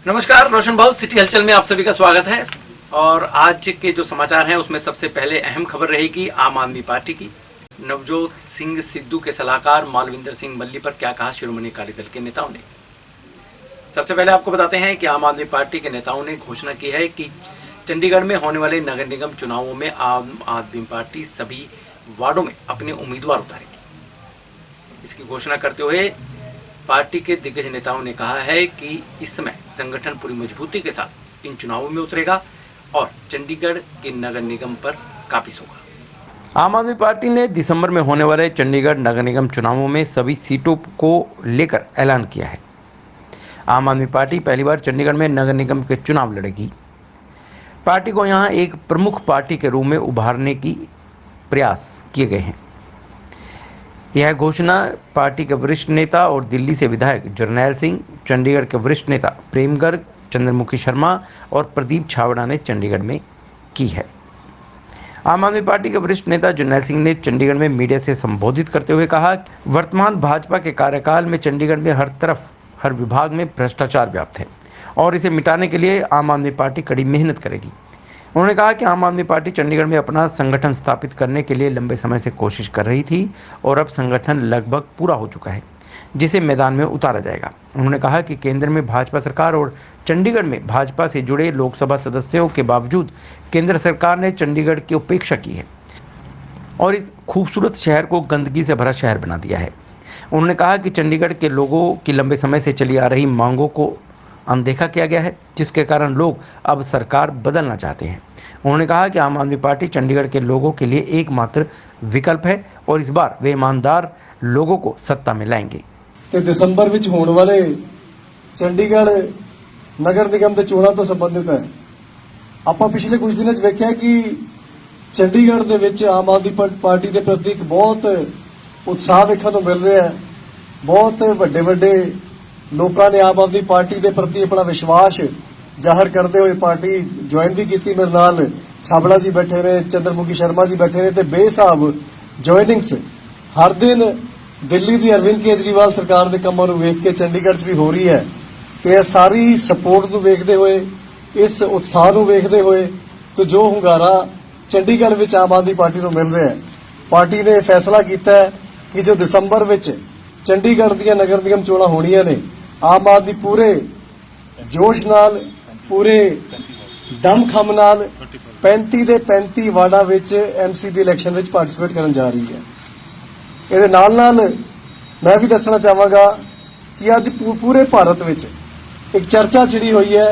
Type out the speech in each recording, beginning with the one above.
नमस्कार, रोशन भाऊ सिटी हलचल में आप सभी का स्वागत है। और आज के जो समाचार हैं उसमें सबसे पहले अहम खबर रहेगी आम आदमी पार्टी की। नवजोत सिंह सिद्धू के सलाहकार मालविंदर सिंह मल्ली पर क्या कहा शिरोमणि अकाली दल के नेताओं ने। सबसे पहले आपको बताते हैं कि आम आदमी पार्टी के नेताओं ने घोषणा की है कि चंडीगढ़ में होने वाले नगर निगम चुनावों में आम आदमी पार्टी सभी वार्डों में अपने उम्मीदवार उतारेगी। इसकी घोषणा करते हुए पार्टी के दिग्गज नेताओं ने कहा है कि इस समय संगठन पूरी मजबूती के साथ इन चुनावों में उतरेगा और चंडीगढ़ के नगर निगम पर काबिज होगा। आम आदमी पार्टी ने दिसंबर में होने वाले चंडीगढ़ नगर निगम चुनावों में सभी सीटों को लेकर ऐलान किया है। आम आदमी पार्टी पहली बार चंडीगढ़ में नगर निगम के चुनाव लड़ेगी। पार्टी को यहां एक प्रमुख पार्टी के रूप में उभारने की प्रयास किए गए हैं। यह घोषणा पार्टी के वरिष्ठ नेता और दिल्ली से विधायक जरनैल सिंह, चंडीगढ़ के वरिष्ठ नेता प्रेम गर्ग, चंद्रमुखी शर्मा और प्रदीप छाबड़ा ने चंडीगढ़ में की है। आम आदमी पार्टी के वरिष्ठ नेता जरनैल सिंह ने चंडीगढ़ में मीडिया से संबोधित करते हुए कहा, वर्तमान भाजपा के कार्यकाल में चंडीगढ़ में हर तरफ हर विभाग में भ्रष्टाचार व्याप्त है और इसे मिटाने के लिए आम आदमी पार्टी कड़ी मेहनत करेगी। उन्होंने कहा कि आम आदमी पार्टी चंडीगढ़ में अपना संगठन स्थापित करने के लिए लंबे समय से कोशिश कर रही थी और अब संगठन लगभग पूरा हो चुका है, जिसे मैदान में उतारा जाएगा। उन्होंने कहा कि केंद्र में भाजपा सरकार और चंडीगढ़ में भाजपा से जुड़े लोकसभा सदस्यों के बावजूद केंद्र सरकार ने चंडीगढ़ की उपेक्षा की है और इस खूबसूरत शहर को गंदगी से भरा शहर बना दिया है। उन्होंने कहा कि चंडीगढ़ के लोगों की लंबे समय से चली आ रही मांगों को अनदेखा किया गया है, जिसके कारण लोग अब सरकार बदलना चाहते हैं। उन्होंने कहा कि आम आदमी पार्टी चंडीगढ़ के लोगों के लिए एकमात्र विकल्प है और इस बार वे ईमानदार लोगों को सत्ता में लाएंगे। ਤੇ ਦਸੰਬਰ ਵਿੱਚ ਹੋਣ ਵਾਲੇ ਚੰਡੀਗੜ੍ਹ ਨਗਰ ਨਿਗਮ ਦੇ ਚੋਣਾਂ ਤੋਂ ਸੰਬੰਧਿਤ ਹੈ। ਆਪਾਂ ਪਿਛਲੇ ਕੁਝ ਦਿਨਾਂ 'ਚ ਵੇਖਿਆ ਕਿ ਚੰਡੀਗੜ੍ਹ ਦੇ ਵਿੱਚ ਆਮ ਆਦਮੀ ਪਾਰਟੀ ਦੇ ਪ੍ਰਤੀ ਇੱਕ ਬਹੁਤ ਉਤਸ਼ਾਹ ਵੇਖਣ ਨੂੰ ਮਿਲ ਰਿਹਾ ਹੈ। ਬਹੁਤ ਵੱਡੇ ਲੋਕਾਂ ਨੇ ਆਮ ਆਦਮੀ ਪਾਰਟੀ ਦੇ ਪ੍ਰਤੀ ਆਪਣਾ ਵਿਸ਼ਵਾਸ ਜ਼ਾਹਰ ਕਰਦੇ ਹੋਏ ਪਾਰਟੀ ਜੁਆਇਨ ਵੀ ਕੀਤੀ। ਮੇਰੇ ਨਾਲ ਛਾਬੜਾ ਜੀ ਬੈਠੇ ਨੇ, ਚੰਦਰਮੁਖੀ ਸ਼ਰਮਾ ਜੀ ਬੈਠੇ ਨੇ ਤੇ ਬੇਹਿਸਾਬ ਜੁਆਇਨਿੰਗਸ ਹਰ ਦਿਨ ਦਿੱਲੀ ਦੀ ਅਰਵਿੰਦ ਕੇਜਰੀਵਾਲ ਸਰਕਾਰ ਦੇ ਕੰਮਾਂ ਨੂੰ ਵੇਖ ਕੇ ਚੰਡੀਗੜ੍ਹ 'ਚ ਵੀ ਹੋ ਰਹੀ ਹੈ ਤੇ ਇਹ ਸਾਰੀ ਸਪੋਰਟ ਨੂੰ ਵੇਖਦੇ ਹੋਏ, ਇਸ ਉਤਸ਼ਾਹ ਨੂੰ ਵੇਖਦੇ ਹੋਏ ਤੇ ਜੋ ਹੁੰਗਾਰਾ ਚੰਡੀਗੜ੍ਹ ਵਿੱਚ ਆਮ ਆਦਮੀ ਪਾਰਟੀ ਨੂੰ ਮਿਲ ਰਿਹਾ ਹੈ, ਪਾਰਟੀ ਨੇ ਫੈਸਲਾ ਕੀਤਾ ਹੈ ਕਿ ਜੋ ਦਸੰਬਰ ਵਿੱਚ ਚੰਡੀਗੜ੍ਹ ਦੀਆਂ ਨਗਰ ਨਿਗਮ ਚੋਣਾਂ ਹੋਣੀਆਂ ਨੇ, ਆਮ ਆਦਮੀ ਪੂਰੇ ਜੋਸ਼ ਨਾਲ, ਪੂਰੇ ਦਮਖਮ ਨਾਲ 35 ਦੇ 35 ਵਾਰਡਾਂ ਵਿੱਚ ਐਮਸੀ ਦੀ ਇਲੈਕਸ਼ਨ ਵਿੱਚ ਪਾਰਟਿਸਿਪੇਟ ਕਰਨ ਜਾ ਰਹੀ ਹੈ। ਇਹਦੇ ਨਾਲ ਮੈਂ ਵੀ ਦੱਸਣਾ ਚਾਹਾਂਗਾ ਕਿ ਅੱਜ ਪੂਰੇ ਭਾਰਤ ਵਿੱਚ ਇੱਕ ਚਰਚਾ ਛਿੜੀ ਹੋਈ ਹੈ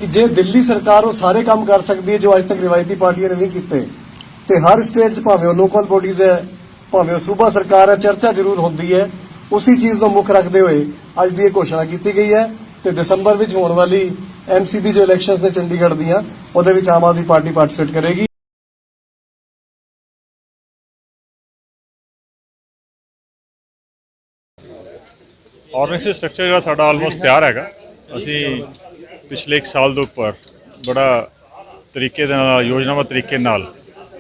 ਕਿ ਜੇ ਦਿੱਲੀ ਸਰਕਾਰ ਉਹ ਸਾਰੇ ਕੰਮ ਕਰ ਸਕਦੀ ਹੈ ਜੋ ਅੱਜ ਤੱਕ ਰਿਵਾਇਤੀ ਪਾਰਟੀਆਂ ਨੇ ਨਹੀਂ ਕੀਤੇ, ਤੇ ਹਰ ਸਟੇਟ 'ਚ ਭਾਵੇਂ ਉਹ ਲੋਕਲ ਬੋਡੀਜ਼ ਹੈ, ਭਾਵੇਂ ਉਹ ਸੂਬਾ ਸਰਕਾਰ ਹੈ, ਚਰਚਾ ਜ਼ਰੂਰ ਹੁੰਦੀ ਹੈ। ਉਸੇ ਚੀਜ਼ ਨੂੰ ਮੁੱਖ ਰੱਖਦੇ ਹੋਏ ਅੱਜ ਦੀ ਇਹ ਘੋਸ਼ਣਾ ਕੀਤੀ ਗਈ ਹੈ ਤੇ ਦਸੰਬਰ ਵਿੱਚ ਹੋਣ ਵਾਲੀ ਐਮਸੀ ਦੀ ਜੋ ਇਲੈਕਸ਼ਨਸ ਨੇ ਚੰਡੀਗੜ੍ਹ ਦੀਆਂ, ਉਹਦੇ ਵਿੱਚ ਆਮ ਆਦਮੀ ਪਾਰਟੀ ਪਾਰਟਿਸਿਪੇਟ ਕਰੇਗੀ। ਆਰਗੇਨਾਈਜ਼ੇਸ਼ਨ ਸਟਰਕਚਰ ਜਿਹੜਾ ਸਾਡਾ ਆਲਮੋਸਟ ਤਿਆਰ ਹੈਗਾ। ਅਸੀਂ ਪਿਛਲੇ 1 ਸਾਲ ਦੇ ਉੱਪਰ ਬੜਾ ਤਰੀਕੇ ਦੇ ਨਾਲ, ਯੋਜਨਾਬੱਧ ਤਰੀਕੇ ਨਾਲ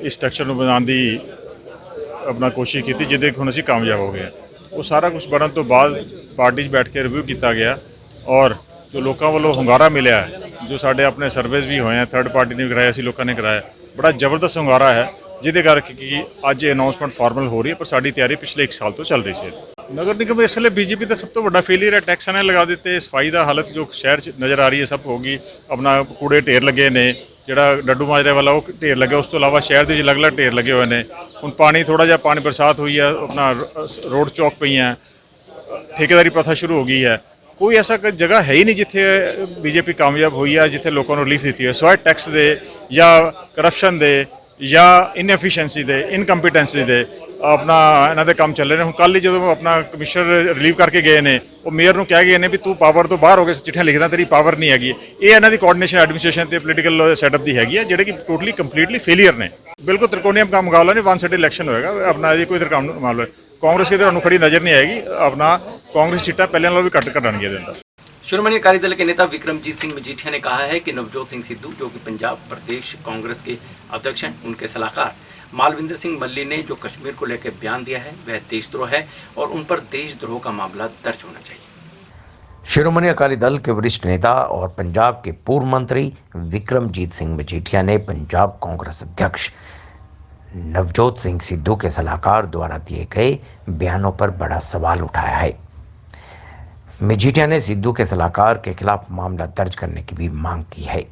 ਇਸ ਸਟਰਕਚਰ ਨੂੰ ਬਣਾਉਣ ਦੀ ਆਪਣਾ ਕੋਸ਼ਿਸ਼ ਕੀਤੀ, ਜਿਹਦੇ ਹੁਣ ਅਸੀਂ ਕਾਮਯਾਬ ਹੋ ਗਏ। ਉਹ ਸਾਰਾ ਕੁਝ ਬਣਨ ਤੋਂ ਬਾਅਦ ਪਾਰਟੀ 'ਚ ਬੈਠ ਕੇ ਰਿਵਿਊ ਕੀਤਾ ਗਿਆ ਔਰ ਜੋ ਲੋਕਾਂ ਵੱਲੋਂ ਹੁੰਗਾਰਾ ਮਿਲਿਆ, ਜੋ ਸਾਡੇ ਆਪਣੇ ਸਰਵੇਜ਼ ਵੀ ਹੋਏ ਆ, ਥਰਡ ਪਾਰਟੀ ਨੇ ਵੀ ਕਰਾਇਆ, ਅਸੀਂ ਲੋਕਾਂ ਨੇ ਕਰਾਇਆ, ਬੜਾ ਜ਼ਬਰਦਸਤ ਹੁੰਗਾਰਾ ਹੈ, ਜਿਹਦੇ ਕਰਕੇ ਕਿ ਅੱਜ ਇਹ ਅਨਾਉਂਸਮੈਂਟ ਫਾਰਮਲ ਹੋ ਰਹੀ ਹੈ। ਪਰ ਸਾਡੀ ਤਿਆਰੀ ਪਿਛਲੇ 1 ਸਾਲ ਤੋਂ ਚੱਲ ਰਹੀ ਸੀ। ਨਗਰ ਨਿਗਮ ਇਸ ਵੇਲੇ ਬੀਜੇਪੀ ਦਾ ਸਭ ਤੋਂ ਵੱਡਾ ਫੇਲੀਅਰ ਹੈ। ਟੈਕਸ ਨੇ ਲਗਾ ਦਿੱਤੇ, ਸਫਾਈ ਦਾ ਹਾਲਤ ਜੋ ਸ਼ਹਿਰ 'ਚ ਨਜ਼ਰ ਆ ਰਹੀ ਹੈ ਸਭ ਹੋ ਗਈ। ਆਪਣਾ ਕੂੜੇ ਢੇਰ ਲੱਗੇ ਨੇ, ਜਿਹੜਾ ਡੱਡੂ ਮਾਜਰੇ ਵਾਲਾ ਉਹ ਢੇਰ ਲੱਗਿਆ, ਉਸ ਤੋਂ ਇਲਾਵਾ ਸ਼ਹਿਰ ਦੇ ਵਿੱਚ ਅਲੱਗ-ਅਲੱਗ ਢੇਰ ਲੱਗੇ ਹੋਏ ਨੇ। ਹੁਣ ਪਾਣੀ ਥੋੜ੍ਹਾ ਜਿਹਾ ਪਾਣੀ ਬਰਸਾਤ ਹੋਈ ਹੈ, ਆਪਣਾ ਰੋਡ ਚੌਕ ਪਈਆਂ, ਠੇਕੇਦਾਰੀ ਪ੍ਰਥਾ ਸ਼ੁਰੂ ਹੋ ਗਈ ਹੈ। ਕੋਈ ਐਸਾ ਜਗ੍ਹਾ ਹੈ ਹੀ ਨਹੀਂ ਜਿੱਥੇ ਬੀਜੇਪੀ ਕਾਮਯਾਬ ਹੋਈ ਹੈ, ਜਿੱਥੇ ਲੋਕਾਂ ਨੂੰ ਰਿਲੀਫ ਦਿੱਤੀ ਹੈ, ਸਿਵਾਏ ਟੈਕਸ ਦੇ ਜਾਂ ਕਰਪਸ਼ਨ ਦੇ ਜਾਂ ਇਨਐਫੀਸ਼ੀਐਂਸੀ ਦੇ, ਇਨਕੰਪੀਟੈਂਸੀ ਦੇ। ਆਪਣਾ ਇਹਨਾਂ ਦੇ ਕੰਮ ਚੱਲ ਰਹੇ ਨੇ। ਹੁਣ ਕੱਲ੍ਹ ਹੀ ਜਦੋਂ ਆਪਣਾ ਕਮਿਸ਼ਨਰ ਰਿਲੀਵ ਕਰਕੇ ਗਏ ਨੇ, ਉਹ ਮੇਅਰ ਨੂੰ ਕਹਿ ਗਏ ਨੇ ਵੀ ਤੂੰ ਪਾਵਰ ਤੋਂ ਬਾਹਰ ਹੋ ਕੇ ਚਿੱਠੀਆਂ ਲਿਖਦਾ, ਤੇਰੀ ਪਾਵਰ ਨਹੀਂ ਹੈਗੀ। ਇਹ ਇਹਨਾਂ ਦੀ ਕੋਆਰਡੀਨੇਸ਼ਨ ਐਡਮਿਨਿਸਟ੍ਰੇਸ਼ਨ ਤੇ ਪੋਲੀਟੀਕਲ ਸੈਟਅਪ ਦੀ ਹੈਗੀ ਹੈ, ਜਿਹੜੇ ਕਿ ਟੋਟਲੀ ਕੰਪਲੀਟਲੀ ਫੇਲੀਅਰ ਨੇ। ਬਿਲਕੁਲ ਤ੍ਰਿਕੋਣੀਅਮ ਦਾ ਮੁਕਾਬਲਾ ਨਹੀਂ, 1 ਸਾਈਡ ਇਲੈਕਸ਼ਨ ਹੋਏਗਾ। ਆਪਣਾ ਇਹ ਕੋਈ ਤਰ੍ਹਾਂ ਮਾਮਲਾ ਕਾਂਗਰਸ की तरह खड़ी नजर नहीं आएगी। अपना कांग्रेस सीटा पहले नालों भी घट कटानी है। शिरोमणि अकाली दल के नेता विक्रमजीत सिंह मजीठिया ने कहा है कि नवजोत सिंह सिद्धू जो कि पंजाब प्रदेश कांग्रेस के अध्यक्ष हैं, उनके सलाहकार मालविंदर सिंह मल्ली ने जो कश्मीर को लेकर बयान दिया है वह देशद्रोह है और उन पर देशद्रोह का मामला दर्ज होना चाहिए। शिरोमणि अकाली दल के वरिष्ठ नेता और पंजाब के पूर्व मंत्री विक्रमजीत सिंह मजीठिया ने पंजाब कांग्रेस अध्यक्ष नवजोत सिंह सिद्धू के सलाहकार द्वारा दिए गए बयानों पर बड़ा सवाल उठाया है। मजीठिया ने सिद्धू के सलाहकार के खिलाफ मामला दर्ज करने की भी मांग की है।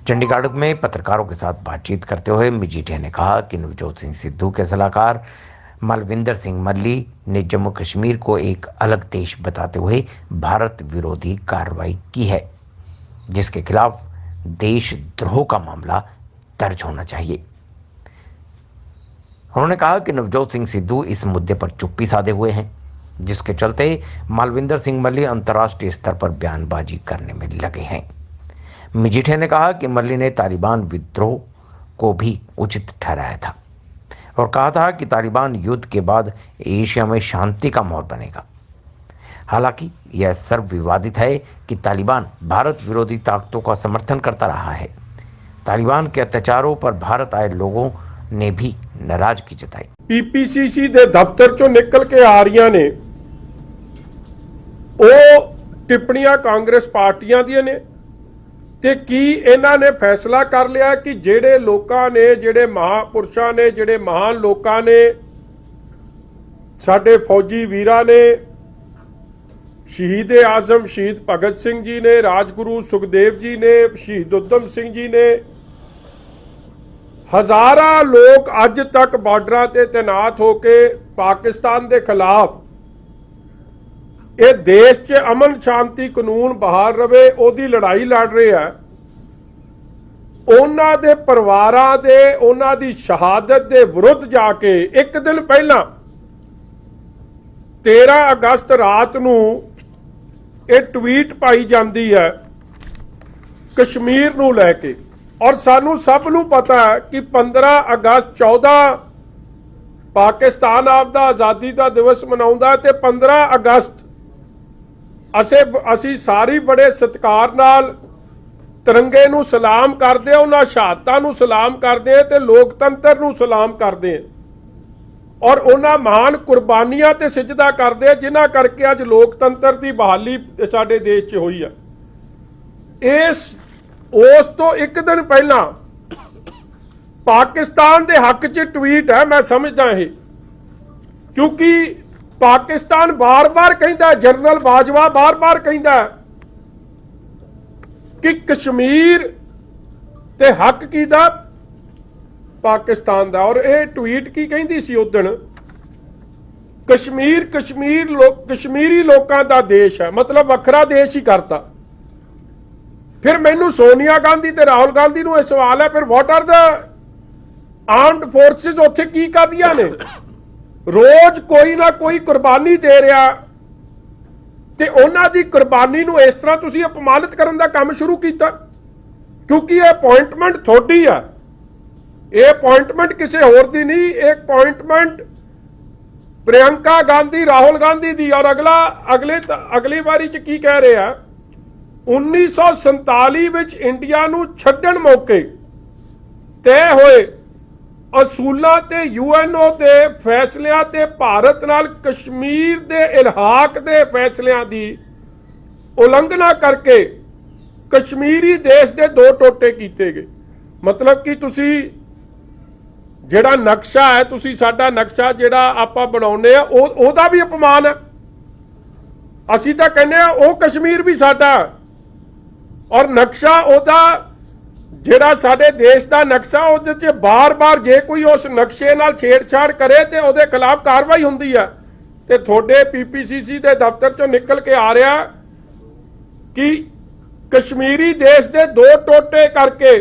चंडीगढ़ में पत्रकारों के साथ बातचीत करते हुए मजीठिया ने कहा कि नवजोत सिंह सिद्धू के सलाहकार मालविंदर सिंह मल्ली ने जम्मू कश्मीर को एक अलग देश बताते हुए भारत विरोधी कार्रवाई की है, जिसके खिलाफ देशद्रोह का मामला दर्ज होना चाहिए। उन्होंने कहा कि नवजोत सिंह सिद्धू इस मुद्दे पर चुप्पी साधे हुए हैं, जिसके चलते मालविंदर सिंह मल्ली अंतर्राष्ट्रीय स्तर पर बयानबाजी करने में लगे हैं। मजीठिया ने कहा कि मल्ली ने तालिबान विद्रोह को भी उचित ठहराया था और कहा था कि तालिबान युद्ध के बाद एशिया में शांति का माहौल बनेगा। हालांकि यह सर्वविवादित है कि तालिबान भारत विरोधी ताकतों का समर्थन करता रहा है। तालिबान के अत्याचारों पर भारत आए लोगों ने भी नाराजगी जताई। पीपीसीसी ਦੇ ਦਫ਼ਤਰ ਚੋਂ ਨਿਕਲ ਕੇ ਆ ਰਹੀਆਂ ਨੇ ਉਹ ਟਿੱਪਣੀਆਂ ਕਾਂਗਰਸ ਪਾਰਟੀਆਂ ਦੀਆਂ ਨੇ ਤੇ ਕੀ ਇਹਨਾਂ ਨੇ ਫੈਸਲਾ ਕਰ ਲਿਆ ਕਿ ਜਿਹੜੇ ਲੋਕਾਂ ਨੇ, ਜਿਹੜੇ ਮਹਾਪੁਰਸ਼ਾਂ ਨੇ, ਜਿਹੜੇ ਮਹਾਨ ਲੋਕਾਂ ਨੇ, ਸਾਡੇ ਫੌਜੀ ਵੀਰਾਂ ਨੇ, ਸ਼ਹੀਦ ਆਜ਼ਮ ਸ਼ਹੀਦ ਭਗਤ ਸਿੰਘ ਜੀ ਨੇ, ਰਾਜਗੁਰੂ ਸੁਖਦੇਵ ਜੀ ਨੇ, ਸ਼ਹੀਦ ਊਧਮ ਸਿੰਘ ਜੀ ਨੇ, ਹਜ਼ਾਰਾਂ ਲੋਕ ਅੱਜ ਤੱਕ ਬਾਰਡਰਾਂ ਤੇ ਤੈਨਾਤ ਹੋ ਕੇ ਪਾਕਿਸਤਾਨ ਦੇ ਖਿਲਾਫ ਇਹ ਦੇਸ਼ 'ਚ ਅਮਨ ਸ਼ਾਂਤੀ ਕਾਨੂੰਨ ਬਹਾਲ ਰਵੇ ਉਹਦੀ ਲੜਾਈ ਲੜ ਰਹੇ ਆ। ਉਹਨਾਂ ਦੇ ਪਰਿਵਾਰਾਂ ਦੇ, ਉਹਨਾਂ ਦੀ ਸ਼ਹਾਦਤ ਦੇ ਵਿਰੁੱਧ ਜਾ ਕੇ ਇੱਕ ਦਿਨ ਪਹਿਲਾਂ 13 ਅਗਸਤ ਰਾਤ ਨੂੰ ਇਹ ਟਵੀਟ ਪਾਈ ਜਾਂਦੀ ਹੈ ਕਸ਼ਮੀਰ ਨੂੰ ਲੈ ਕੇ। ਔਰ ਸਾਨੂੰ ਸਭ ਨੂੰ ਪਤਾ ਹੈ ਕਿ 15 ਅਗਸਤ 14 ਪਾਕਿਸਤਾਨ ਆਪਦਾ ਆਜ਼ਾਦੀ ਦਾ ਦਿਵਸ ਮਨਾਉਂਦਾ ਤੇ 15 ਅਗਸਤ ਅਸੀਂ ਸਾਰੀ ਬੜੇ ਸਤਿਕਾਰ ਨਾਲ ਤਿਰੰਗੇ ਨੂੰ ਸਲਾਮ ਕਰਦੇ ਆ, ਉਹਨਾਂ ਸ਼ਹਾਦਤਾਂ ਨੂੰ ਸਲਾਮ ਕਰਦੇ ਆ ਤੇ ਲੋਕਤੰਤਰ ਨੂੰ ਸਲਾਮ ਕਰਦੇ ਆ ਔਰ ਉਹਨਾਂ ਮਹਾਨ ਕੁਰਬਾਨੀਆਂ ਤੇ ਸਿਜਦਾ ਕਰਦੇ ਆ ਜਿਨ੍ਹਾਂ ਕਰਕੇ ਅੱਜ ਲੋਕਤੰਤਰ ਦੀ ਬਹਾਲੀ ਸਾਡੇ ਦੇਸ਼ 'ਚ ਹੋਈ ਆ। ਉਸ ਤੋਂ ਇੱਕ ਦਿਨ ਪਹਿਲਾਂ ਪਾਕਿਸਤਾਨ ਦੇ ਹੱਕ 'ਚ ਟਵੀਟ ਹੈ। ਮੈਂ ਸਮਝਦਾ ਇਹ ਕਿਉਂਕਿ ਪਾਕਿਸਤਾਨ ਬਾਰ-ਬਾਰ ਕਹਿੰਦਾ, ਜਨਰਲ ਬਾਜਵਾ ਬਾਰ-ਬਾਰ ਕਹਿੰਦਾ ਕਿ ਕਸ਼ਮੀਰ ਤੇ ਹੱਕ ਕਿਹਦਾ? ਪਾਕਿਸਤਾਨ ਦਾ। ਔਰ ਇਹ ਟਵੀਟ ਕੀ ਕਹਿੰਦੀ ਸੀ ਉਸ ਦਿਨ? ਕਸ਼ਮੀਰੀ ਲੋਕਾਂ ਦਾ ਦੇਸ਼ ਹੈ, ਮਤਲਬ ਵੱਖਰਾ ਦੇਸ਼ ਹੀ ਕਰਤਾ। ਫਿਰ ਮੈਨੂੰ ਸੋਨੀਆ ਗਾਂਧੀ ਤੇ ਰਾਹੁਲ ਗਾਂਧੀ ਨੂੰ ਇਹ ਸਵਾਲ ਹੈ, ਫਿਰ what are the armed forces ਉੱਥੇ ਕੀ ਕਰਦੀਆਂ ਨੇ? ਰੋਜ਼ ਕੋਈ ਨਾ ਕੋਈ ਕੁਰਬਾਨੀ ਦੇ ਰਿਹਾ ਤੇ ਉਹਨਾਂ ਦੀ ਕੁਰਬਾਨੀ ਨੂੰ ਇਸ ਤਰ੍ਹਾਂ ਤੁਸੀਂ ਅਪਮਾਨਿਤ ਕਰਨ ਦਾ ਕੰਮ ਸ਼ੁਰੂ ਕੀਤਾ ਕਿਉਂਕਿ ਇਹ ਅਪਾਇੰਟਮੈਂਟ ਤੁਹਾਡੀ ਆ। ਇਹ ਅਪਾਇੰਟਮੈਂਟ ਕਿਸੇ ਹੋਰ ਦੀ ਨਹੀਂ, ਇਹ ਅਪਾਇੰਟਮੈਂਟ ਪ੍ਰਿਯੰਕਾ ਗਾਂਧੀ, ਰਾਹੁਲ ਗਾਂਧੀ ਦੀ। ਔਰ ਅਗਲੀ ਵਾਰੀ 'ਚ ਕੀ ਕਹਿ ਰਹੇ ਆ? 1947 ਵਿੱਚ ਇੰਡੀਆ ਨੂੰ ਛੱਡਣ ਮੌਕੇ ਤੈਅ ਹੋਏ ਅਸੂਲਾਂ ਤੇ ਯੂਐਨਓ ਦੇ ਫੈਸਲਿਆਂ ਤੇ ਭਾਰਤ ਨਾਲ ਕਸ਼ਮੀਰ ਦੇ ਇਲਹਾਕ ਦੇ ਫੈਸਲਿਆਂ ਦੀ ਉਲੰਘਣਾ ਕਰਕੇ ਕਸ਼ਮੀਰੀ ਦੇਸ਼ ਦੇ 2 ਟੋਟੇ ਕੀਤੇ ਗਏ। ਮਤਲਬ ਕਿ ਤੁਸੀਂ ਜਿਹੜਾ ਨਕਸ਼ਾ ਹੈ, ਤੁਸੀਂ ਸਾਡਾ ਨਕਸ਼ਾ ਜਿਹੜਾ ਆਪਾਂ ਬਣਾਉਂਦੇ ਆ ਉਹਦਾ ਵੀ ਅਪਮਾਨ ਹੈ। ਅਸੀਂ ਤਾਂ ਕਹਿੰਦੇ ਆ ਉਹ ਕਸ਼ਮੀਰ ਵੀ ਸਾਡਾ ਔਰ ਨਕਸ਼ਾ ਉਹਦਾ ਜਿਹੜਾ ਸਾਡੇ ਦੇਸ਼ ਦਾ ਨਕਸ਼ਾ ਉਹਦੇ 'ਚ ਬਾਰ-ਬਾਰ ਜੇ ਕੋਈ ਉਸ ਨਕਸ਼ੇ ਨਾਲ ਛੇੜਛਾੜ ਕਰੇ ਤੇ ਉਹਦੇ ਖਿਲਾਫ ਕਾਰਵਾਈ ਹੁੰਦੀ ਹੈ। ਤੇ ਤੁਹਾਡੇ ਪੀਪੀਸੀਸੀ ਦੇ ਦਫ਼ਤਰ 'ਚੋਂ ਨਿਕਲ ਕੇ ਆ ਰਿਹਾ ਕਿ ਕਸ਼ਮੀਰੀ ਦੇਸ਼ ਦੇ 2 ਟੋਟੇ ਕਰਕੇ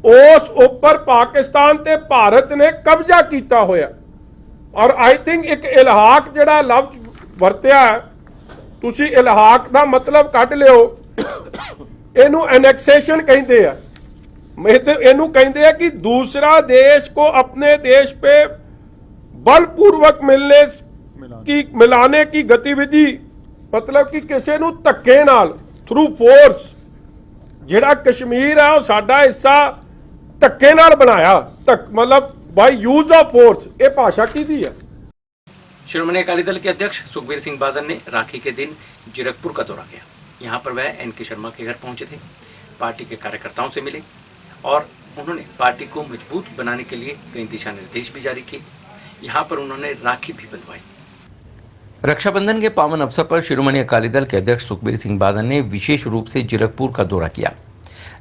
ਉਸ ਉੱਪਰ ਪਾਕਿਸਤਾਨ ਤੇ ਭਾਰਤ ਨੇ ਕਬਜ਼ਾ ਕੀਤਾ ਹੋਇਆ। ਔਰ ਆਈ ਥਿੰਕ ਇੱਕ ਇਲਹਾਕ ਜਿਹੜਾ ਲਫ਼ਜ਼ ਵਰਤਿਆ, ਤੁਸੀਂ ਇਲਹਾਕ ਦਾ ਮਤਲਬ ਕੱਢ ਲਿਓ, ਇਹਨੂੰ ਐਨੈਕਸੇਸ਼ਨ ਕਹਿੰਦੇ ਆ। ਇਹਨੂੰ ਕਹਿੰਦੇ ਆ ਕਿ दूसरा देश को अपने देश पे बलपूर्वक मिलाने की गतिविधि, मतलब कि किसी ਨੂੰ ਧੱਕੇ ਨਾਲ ਥਰੂ ਫੋਰਸ ਜਿਹੜਾ ਕਸ਼ਮੀਰ ਹੈ ਉਹ ਸਾਡਾ ਹਿੱਸਾ ਧੱਕੇ ਨਾਲ ਬਣਾਇਆ, ਮਤਲਬ ਬਾਈ ਯੂਜ਼ ਆਫ ਫੋਰਸ। ਇਹ ਭਾਸ਼ਾ ਕਿਹਦੀ ਹੈ? श्रोमणी अकाली दल के अध्यक्ष सुखबीर सिंह बादल ने राखी के दिन जीरकपुर का दौरा किया। यहाँ पर वह एन के शर्मा के घर पहुंचे थे, पार्टी के कार्यकर्ताओं से मिले और उन्होंने पार्टी को मजबूत बनाने के लिए कई दिशा निर्देश भी जारी किए। यहाँ पर उन्होंने राखी भी बंधवाई। रक्षाबंधन के पावन अवसर पर शिरोमणि अकाली दल के अध्यक्ष सुखबीर सिंह बादल ने विशेष रूप से जीरकपुर का दौरा किया,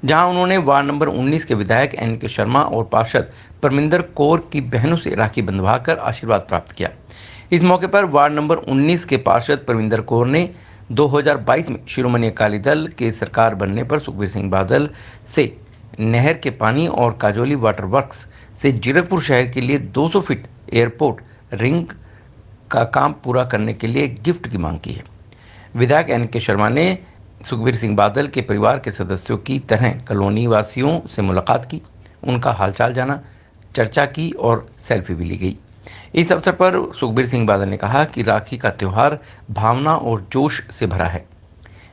जहां उन्होंने वार्ड नंबर 19 के विधायक एन के शर्मा और पार्षद परमिंदर कौर की बहनों से राखी बंधवाकर आशीर्वाद प्राप्त किया। इस मौके पर वार्ड नंबर 19 के पार्षद परमिंदर कौर ने 2022 में शिरोमणि अकाली दल के सरकार बनने पर सुखबीर सिंह बादल से नहर के पानी और काजोली वाटर वर्क्स से जीरकपुर शहर के लिए 200 फीट एयरपोर्ट रिंग का काम पूरा करने के लिए गिफ्ट की मांग की है। विधायक एन के शर्मा ने सुखबीर सिंह बादल के परिवार के सदस्यों की तरह कॉलोनी वासियों से मुलाकात की, उनका हालचाल जाना, चर्चा की और सेल्फी भी ली गई। इस अवसर पर सुखबीर सिंह बादल ने कहा कि राखी का त्यौहार भावना और जोश से भरा है।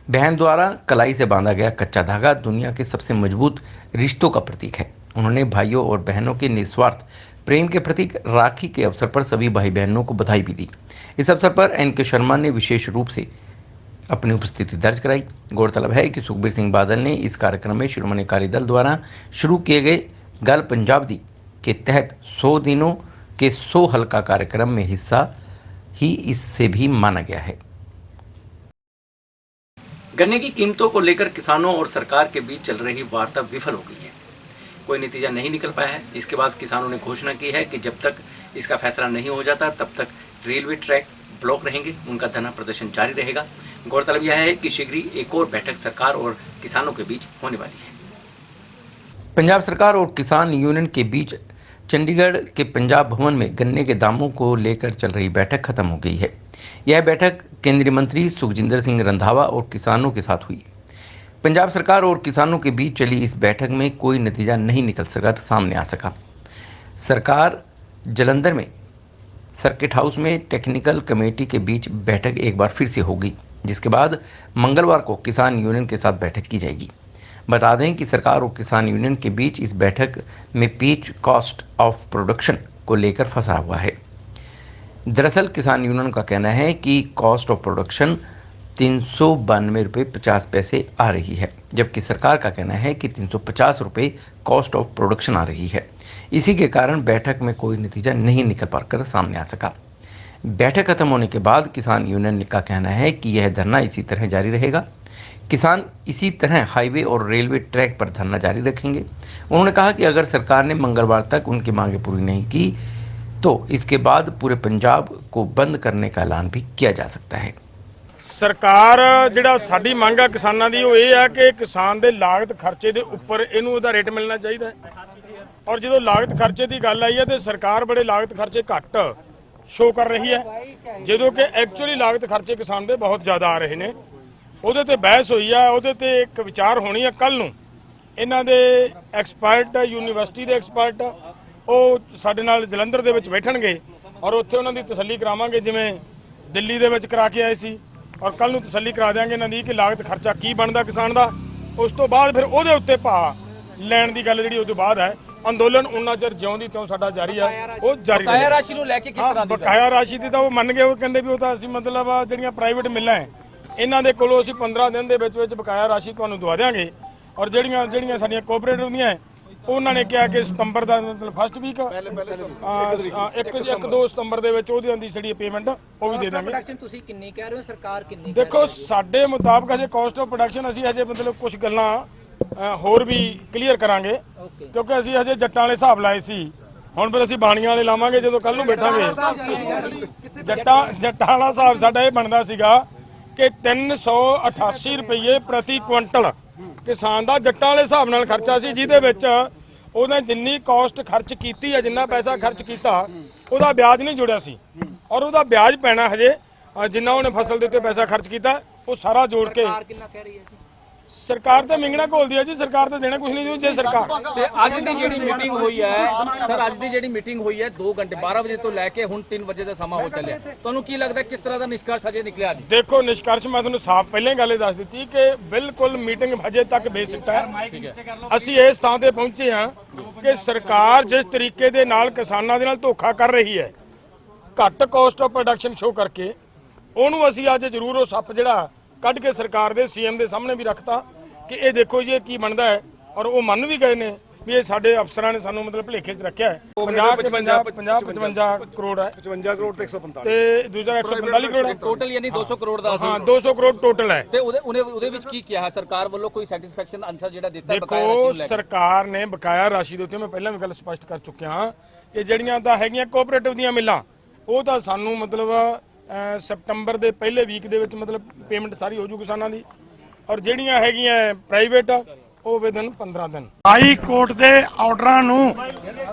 बहन द्वारा कलाई से बांधा गया कच्चा धागा दुनिया के सबसे मजबूत रिश्तों का प्रतीक है। उन्होंने भाइयों और बहनों के निस्वार्थ प्रेम के प्रतीक राखी के अवसर पर सभी भाई बहनों को बधाई भी दी। इस अवसर पर एन के शर्मा ने विशेष रूप से अपनी उपस्थिति दर्ज कराई। गौरतलब है कि सुखबीर सिंह बादल ने इस कार्यक्रम में शिरोमणि अकाली दल द्वारा शुरू किए गए गल पंजाब दी के तहत 100 दिनों के 100 हल्का कार्यक्रम में हिस्सा ही इससे भी माना गया है। गन्ने की कीमतों को लेकर किसानों और सरकार के बीच चल रही वार्ता विफल हो गई है, कोई नतीजा नहीं निकल पाया है। इसके बाद किसानों ने घोषणा की है कि जब तक इसका फैसला नहीं हो जाता तब तक रेलवे ट्रैक ब्लॉक रहेंगे, उनका धरना प्रदर्शन जारी रहेगा। गौरतलब यह है कि शीघ्र ही एक और बैठक सरकार और किसानों के बीच होने वाली है। पंजाब सरकार और किसान यूनियन के बीच चंडीगढ़ के पंजाब भवन में गन्ने के दामों को लेकर चल रही बैठक खत्म हो गई है। यह बैठक केंद्रीय मंत्री सुखजिंदर सिंह रंधावा और किसानों के साथ हुई। पंजाब सरकार और किसानों के बीच चली इस बैठक में कोई नतीजा नहीं निकल कर सामने आ सका। सरकार जलंधर में सर्किट हाउस में टेक्निकल कमेटी के बीच बैठक एक बार फिर से होगी, जिसके बाद मंगलवार को किसान यूनियन के साथ बैठक की जाएगी। बता दें कि सरकार और किसान यूनियन के बीच इस बैठक में पीच कॉस्ट ऑफ प्रोडक्शन को लेकर फंसा हुआ है। दरअसल किसान यूनियन का कहना है कि कॉस्ट ऑफ प्रोडक्शन 392 रुपये 50 पैसे आ रही है, जबकि सरकार का कहना है कि 350 रुपये कॉस्ट ऑफ प्रोडक्शन आ रही है। इसी के कारण बैठक में कोई नतीजा नहीं निकल पाकर सामने आ सका। बैठक खत्म होने के बाद किसान यूनियन का कहना है कि यह धरना इसी तरह जारी रहेगा। किसान इसी तरह हाईवे और रेलवे ट्रैक पर धरना जारी रखेंगे। उन्होंने कहा कि अगर सरकार ने मंगलवार तक उनकी मांगें पूरी नहीं की तो इसके बाद पूरे पंजाब को बंद करने का ऐलान भी किया जा सकता है। सरकार ਜਿਹੜਾ ਸਾਡੀ ਮੰਗ ਆ ਕਿਸਾਨਾਂ ਦੀ ਉਹ ਇਹ ਆ ਕਿ ਕਿਸਾਨ ਦੇ ਲਾਗਤ ਖਰਚੇ ਦੇ ਉੱਪਰ ਇਹਨੂੰ ਉਹਦਾ ਰੇਟ ਮਿਲਣਾ ਚਾਹੀਦਾ ਹੈ। ਔਰ ਜਦੋਂ ਲਾਗਤ ਖਰਚੇ ਦੀ ਗੱਲ ਆਈ ਹੈ ਤੇ ਸਰਕਾਰ ਬੜੇ ਲਾਗਤ ਖਰਚੇ ਘੱਟ ਸ਼ੋ ਕਰ ਰਹੀ ਹੈ, ਜਦੋਂ ਕਿ ਐਕਚੁਅਲੀ ਲਾਗਤ ਖਰਚੇ ਕਿਸਾਨ ਦੇ ਬਹੁਤ ਜ਼ਿਆਦਾ ਆ ਰਹੇ ਨੇ। ਉਹਦੇ ਤੇ ਬਹਿਸ ਹੋਈ ਆ, ਉਹਦੇ ਤੇ ਇੱਕ ਵਿਚਾਰ ਹੋਣੀ ਆ ਕੱਲ ਨੂੰ। ਇਹਨਾਂ ਦੇ ਐਕਸਪਰਟ ਯੂਨੀਵਰਸਿਟੀ ਦੇ ਐਕਸਪਰਟ ਉਹ ਸਾਡੇ ਨਾਲ ਜਲੰਧਰ ਦੇ ਵਿੱਚ ਬੈਠਣਗੇ ਔਰ ਉੱਥੇ ਉਹਨਾਂ ਦੀ ਤਸੱਲੀ ਕਰਾਵਾਂਗੇ, ਜਿਵੇਂ ਦਿੱਲੀ ਦੇ ਵਿੱਚ ਕਰਾ ਕੇ ਆਏ ਸੀ। ਔਰ ਕੱਲ ਨੂੰ ਤਸੱਲੀ ਕਰਾ ਦਿਆਂਗੇ ਇਹਨਾਂ ਦੀ ਕਿ ਲਾਗਤ ਖਰਚਾ ਕੀ ਬਣਦਾ ਕਿਸਾਨ ਦਾ। ਉਸ ਤੋਂ ਬਾਅਦ ਫਿਰ ਉਹਦੇ ਉੱਤੇ ਭਾਅ ਲੈਣ ਦੀ ਗੱਲ ਜਿਹੜੀ ਉਹ ਤੋਂ ਬਾਅਦ ਹੈ। ਅੰਦੋਲਨ ਉਹਨਾਂ ਚਿਰ ਜਿਉਂਦੀ ਤਿਉਂ ਸਾਡਾ ਜਾਰੀ ਆ, ਉਹ ਜਾਰੀ ਬਕਾਇਆ ਰਾਸ਼ੀ ਨੂੰ ਲੈ ਕੇ ਕਿਸ ਤਰ੍ਹਾਂ ਦੀ ਬਕਾਇਆ ਰਾਸ਼ੀ ਦੀ ਤਾਂ ਉਹ ਮੰਨ ਗਏ। ਉਹ ਕਹਿੰਦੇ ਵੀ ਉਹ ਤਾਂ ਅਸੀਂ ਮਤਲਬ ਜਿਹੜੀਆਂ ਪ੍ਰਾਈਵੇਟ ਮਿਲਾਂ ਹੈ ਇਹਨਾਂ ਦੇ ਕੋਲੋਂ ਅਸੀਂ 15 ਦਿਨ ਦੇ ਵਿੱਚ ਬਕਾਇਆ ਰਾਸ਼ੀ ਤੁਹਾਨੂੰ ਦਵਾ ਦਿਆਂਗੇ। ਔਰ ਜਿਹੜੀਆਂ ਸਾਡੀਆਂ ਕੋਆਪਰੇਟਿਵ ਦੀਆਂ ਉਹਨਾਂ ਨੇ ਕਿਹਾ ਕਿ ਸਤੰਬਰ ਦਾ ਮਤਲਬ ਫਸਟ ਵੀਕ 1-2 ਸਤੰਬਰ ਦੇ ਵਿੱਚ ਉਹਦੀ ਆਂਦੀ ਜਿਹੜੀ ਪੇਮੈਂਟ ਉਹ ਵੀ ਦੇ ਦਾਂਗੇ। ਪ੍ਰੋਡਕਸ਼ਨ ਤੁਸੀਂ ਕਿੰਨੀ ਕਹਿ ਰਹੇ ਹੋ, ਸਰਕਾਰ ਕਿੰਨੀ? ਦੇਖੋ ਸਾਡੇ ਮੁਤਾਬਕ ਹਜੇ ਕਾਸਟ ਆਫ ਪ੍ਰੋਡਕਸ਼ਨ ਅਸੀਂ ਹਜੇ ਮਤਲਬ ਕੁਝ ਗੱਲਾਂ ਹੋਰ ਵੀ ਕਲੀਅਰ ਕਰਾਂਗੇ, ਕਿਉਂਕਿ ਅਸੀਂ ਹਜੇ ਜੱਟਾਂ ਵਾਲੇ ਹਿਸਾਬ ਲਾਏ ਸੀ। ਹੁਣ ਫਿਰ ਅਸੀਂ ਬਾਣੀਆਂ ਵਾਲੇ ਲਾਵਾਂਗੇ ਜਦੋਂ ਕੱਲ ਨੂੰ ਬੈਠਾਂਗੇ। ਜੱਟਾਂ ਵਾਲਾ ਹਿਸਾਬ ਸਾਡਾ ਇਹ ਬਣਦਾ ਸੀਗਾ ਕਿ 388 ਰੁਪਏ ਪ੍ਰਤੀ ਕੁਇੰਟਲ ਕਿਸਾਨ ਦਾ ਜੱਟਾਂ ਵਾਲੇ ਹਿਸਾਬ ਨਾਲ ਖਰਚਾ ਸੀ, ਜਿਹਦੇ ਵਿੱਚ ਉਹਨੇ ਜਿੰਨੀ ਕਾਸਟ ਖਰਚ ਕੀਤੀ ਹੈ, ਜਿੰਨਾ ਪੈਸਾ ਖਰਚ ਕੀਤਾ ਉਹਦਾ ਵਿਆਜ ਨਹੀਂ ਜੁੜਿਆ ਸੀ। ਔਰ ਉਹਦਾ ਵਿਆਜ ਪੈਣਾ ਹਜੇ ਜਿੰਨਾ ਉਹਨੇ ਫਸਲ ਦੇ ਉੱਤੇ ਪੈਸਾ ਖਰਚ ਕੀਤਾ ਉਹ ਸਾਰਾ ਜੋੜ ਕੇ। ਕਿੰਨਾ ਕਹਿ ਰਹੀ ਹੈ ਜੀ ਸਰਕਾਰ ਤਾਂ ਮਿੰਗਣਾ ਘੋਲਦੀ ਹੈ ਜੀ, ਸਰਕਾਰ ਤਾਂ ਦੇਣਾ ਕੁਝ ਨਹੀਂ। ਜੇ ਸਰਕਾਰ ਤੇ ਅੱਜ ਦੀ ਜਿਹੜੀ ਮੀਟਿੰਗ ਹੋਈ ਹੈ ਸਰ, ਅੱਜ ਦੀ ਜਿਹੜੀ ਮੀਟਿੰਗ ਹੋਈ ਹੈ 2 ਘੰਟੇ 12 ਵਜੇ ਤੋਂ ਲੈ ਕੇ ਹੁਣ 3 ਵਜੇ ਦਾ ਸਮਾਂ ਹੋ ਚੱਲਿਆ, ਤੁਹਾਨੂੰ ਕੀ ਲੱਗਦਾ ਕਿਸ ਤਰ੍ਹਾਂ ਦਾ ਨਿਸ਼ਕਰਸ਼ ਹਜੇ ਨਿਕਲਿਆ ਅੱਜ? ਦੇਖੋ ਨਿਸ਼ਕਰਸ਼ ਮੈਂ ਤੁਹਾਨੂੰ ਸਾਫ਼ ਪਹਿਲਾਂ ਹੀ ਗੱਲ ਇਹ ਦੱਸ ਦਿੱਤੀ ਕਿ ਬਿਲਕੁਲ ਮੀਟਿੰਗ ਹਜੇ ਤੱਕ ਬੇਸਿਕ ਹੈ। ਅਸੀਂ ਇਸ ਥਾਂ ਤੇ ਪਹੁੰਚੇ ਹਾਂ ਕਿ ਸਰਕਾਰ ਜਿਸ ਤਰੀਕੇ ਦੇ ਨਾਲ ਕਿਸਾਨਾਂ ਦੇ ਨਾਲ ਧੋਖਾ ਕਰ ਰਹੀ ਹੈ, ਘੱਟ ਕਾਸਟ ਆਫ ਪ੍ਰੋਡਕਸ਼ਨ ਸ਼ੋ ਕਰਕੇ ਉਹਨੂੰ ਅਸੀਂ ਅੱਜ ਜ਼ਰੂਰ ਉਹ ਸੱਪ ਜਿਹੜਾ ਕੱਢ ਕੇ ਸਰਕਾਰ ਦੇ ਸੀਐਮ ਦੇ ਸਾਹਮਣੇ ਵੀ ਰੱਖਤਾ ਕਿ ਇਹ ਦੇਖੋ ਜੀ ਇਹ ਕੀ ਬਣਦਾ ਹੈ। ਔਰ ਉਹ ਮੰਨ ਵੀ ਗਏ ਨੇ ਵੀ ਇਹ ਸਾਡੇ ਅਫਸਰਾਂ ਨੇ ਸਾਨੂੰ ਮਤਲਬ ਭੁਲੇਖੇ 'ਚ ਰੱਖਿਆ ਹੈ। 55 ਕਰੋੜ ਹੈ, 55 ਕਰੋੜ ਤੇ 145 ਤੇ ਦੂਜਾ 145 ਕਰੋੜ ਹੈ। ਟੋਟਲ ਯਾਨੀ 200 ਕਰੋੜ ਦਾ ਹਾਂ 200 ਕਰੋੜ ਟੋਟਲ ਹੈ। ਤੇ ਉਹਦੇ ਵਿੱਚ ਕੀ ਕਿਹਾ ਸਰਕਾਰ ਵੱਲੋਂ ਕੋਈ ਸੈਟੀਸਫੈਕਸ਼ਨ ਆਨਸਰ ਜਿਹੜਾ ਦਿੱਤਾ ਬਕਾਇਆ ਦੇਖੋ ਰਾਸ਼ੀ ਨੂੰ ਲੈ ਕੇ? ਸਰਕਾਰ ਨੇ ਬਕਾਇਆ ਰਾਸ਼ੀ ਦੇ ਉੱਤੇ ਮੈਂ ਪਹਿਲਾਂ ਵੀ ਗੱਲ ਸਪਸ਼ਟ ਕਰ ਚੁੱਕਿਆ ਹਾਂ ਕਿ ਜਿਹੜੀਆਂ ਤਾਂ ਹੈਗੀਆਂ ਕੋਆਪਰੇਟਿਵ ਦੀਆਂ ਮਿੱਲਾਂ ਉਹ ਤਾਂ ਸਾਨੂੰ ਮਤਲਬ ਸਤੰਬਰ ਦੇ ਪਹਿਲੇ ਵੀਕ ਦੇ ਵਿੱਚ ਮਤਲਬ ਪੇਮੈਂਟ ਸਾਰੀ ਹੋ ਜੂ ਕਿਸਾਨਾਂ ਦੀ, ਔਰ ਜਿਹੜੀਆਂ ਹੈਗੀਆਂ ਪ੍ਰਾਈਵੇਟ ਉਹ ਵਿਦਨ 15 ਦਿਨ। ਹਾਈ ਕੋਰਟ ਦੇ ਆਰਡਰਾਂ ਨੂੰ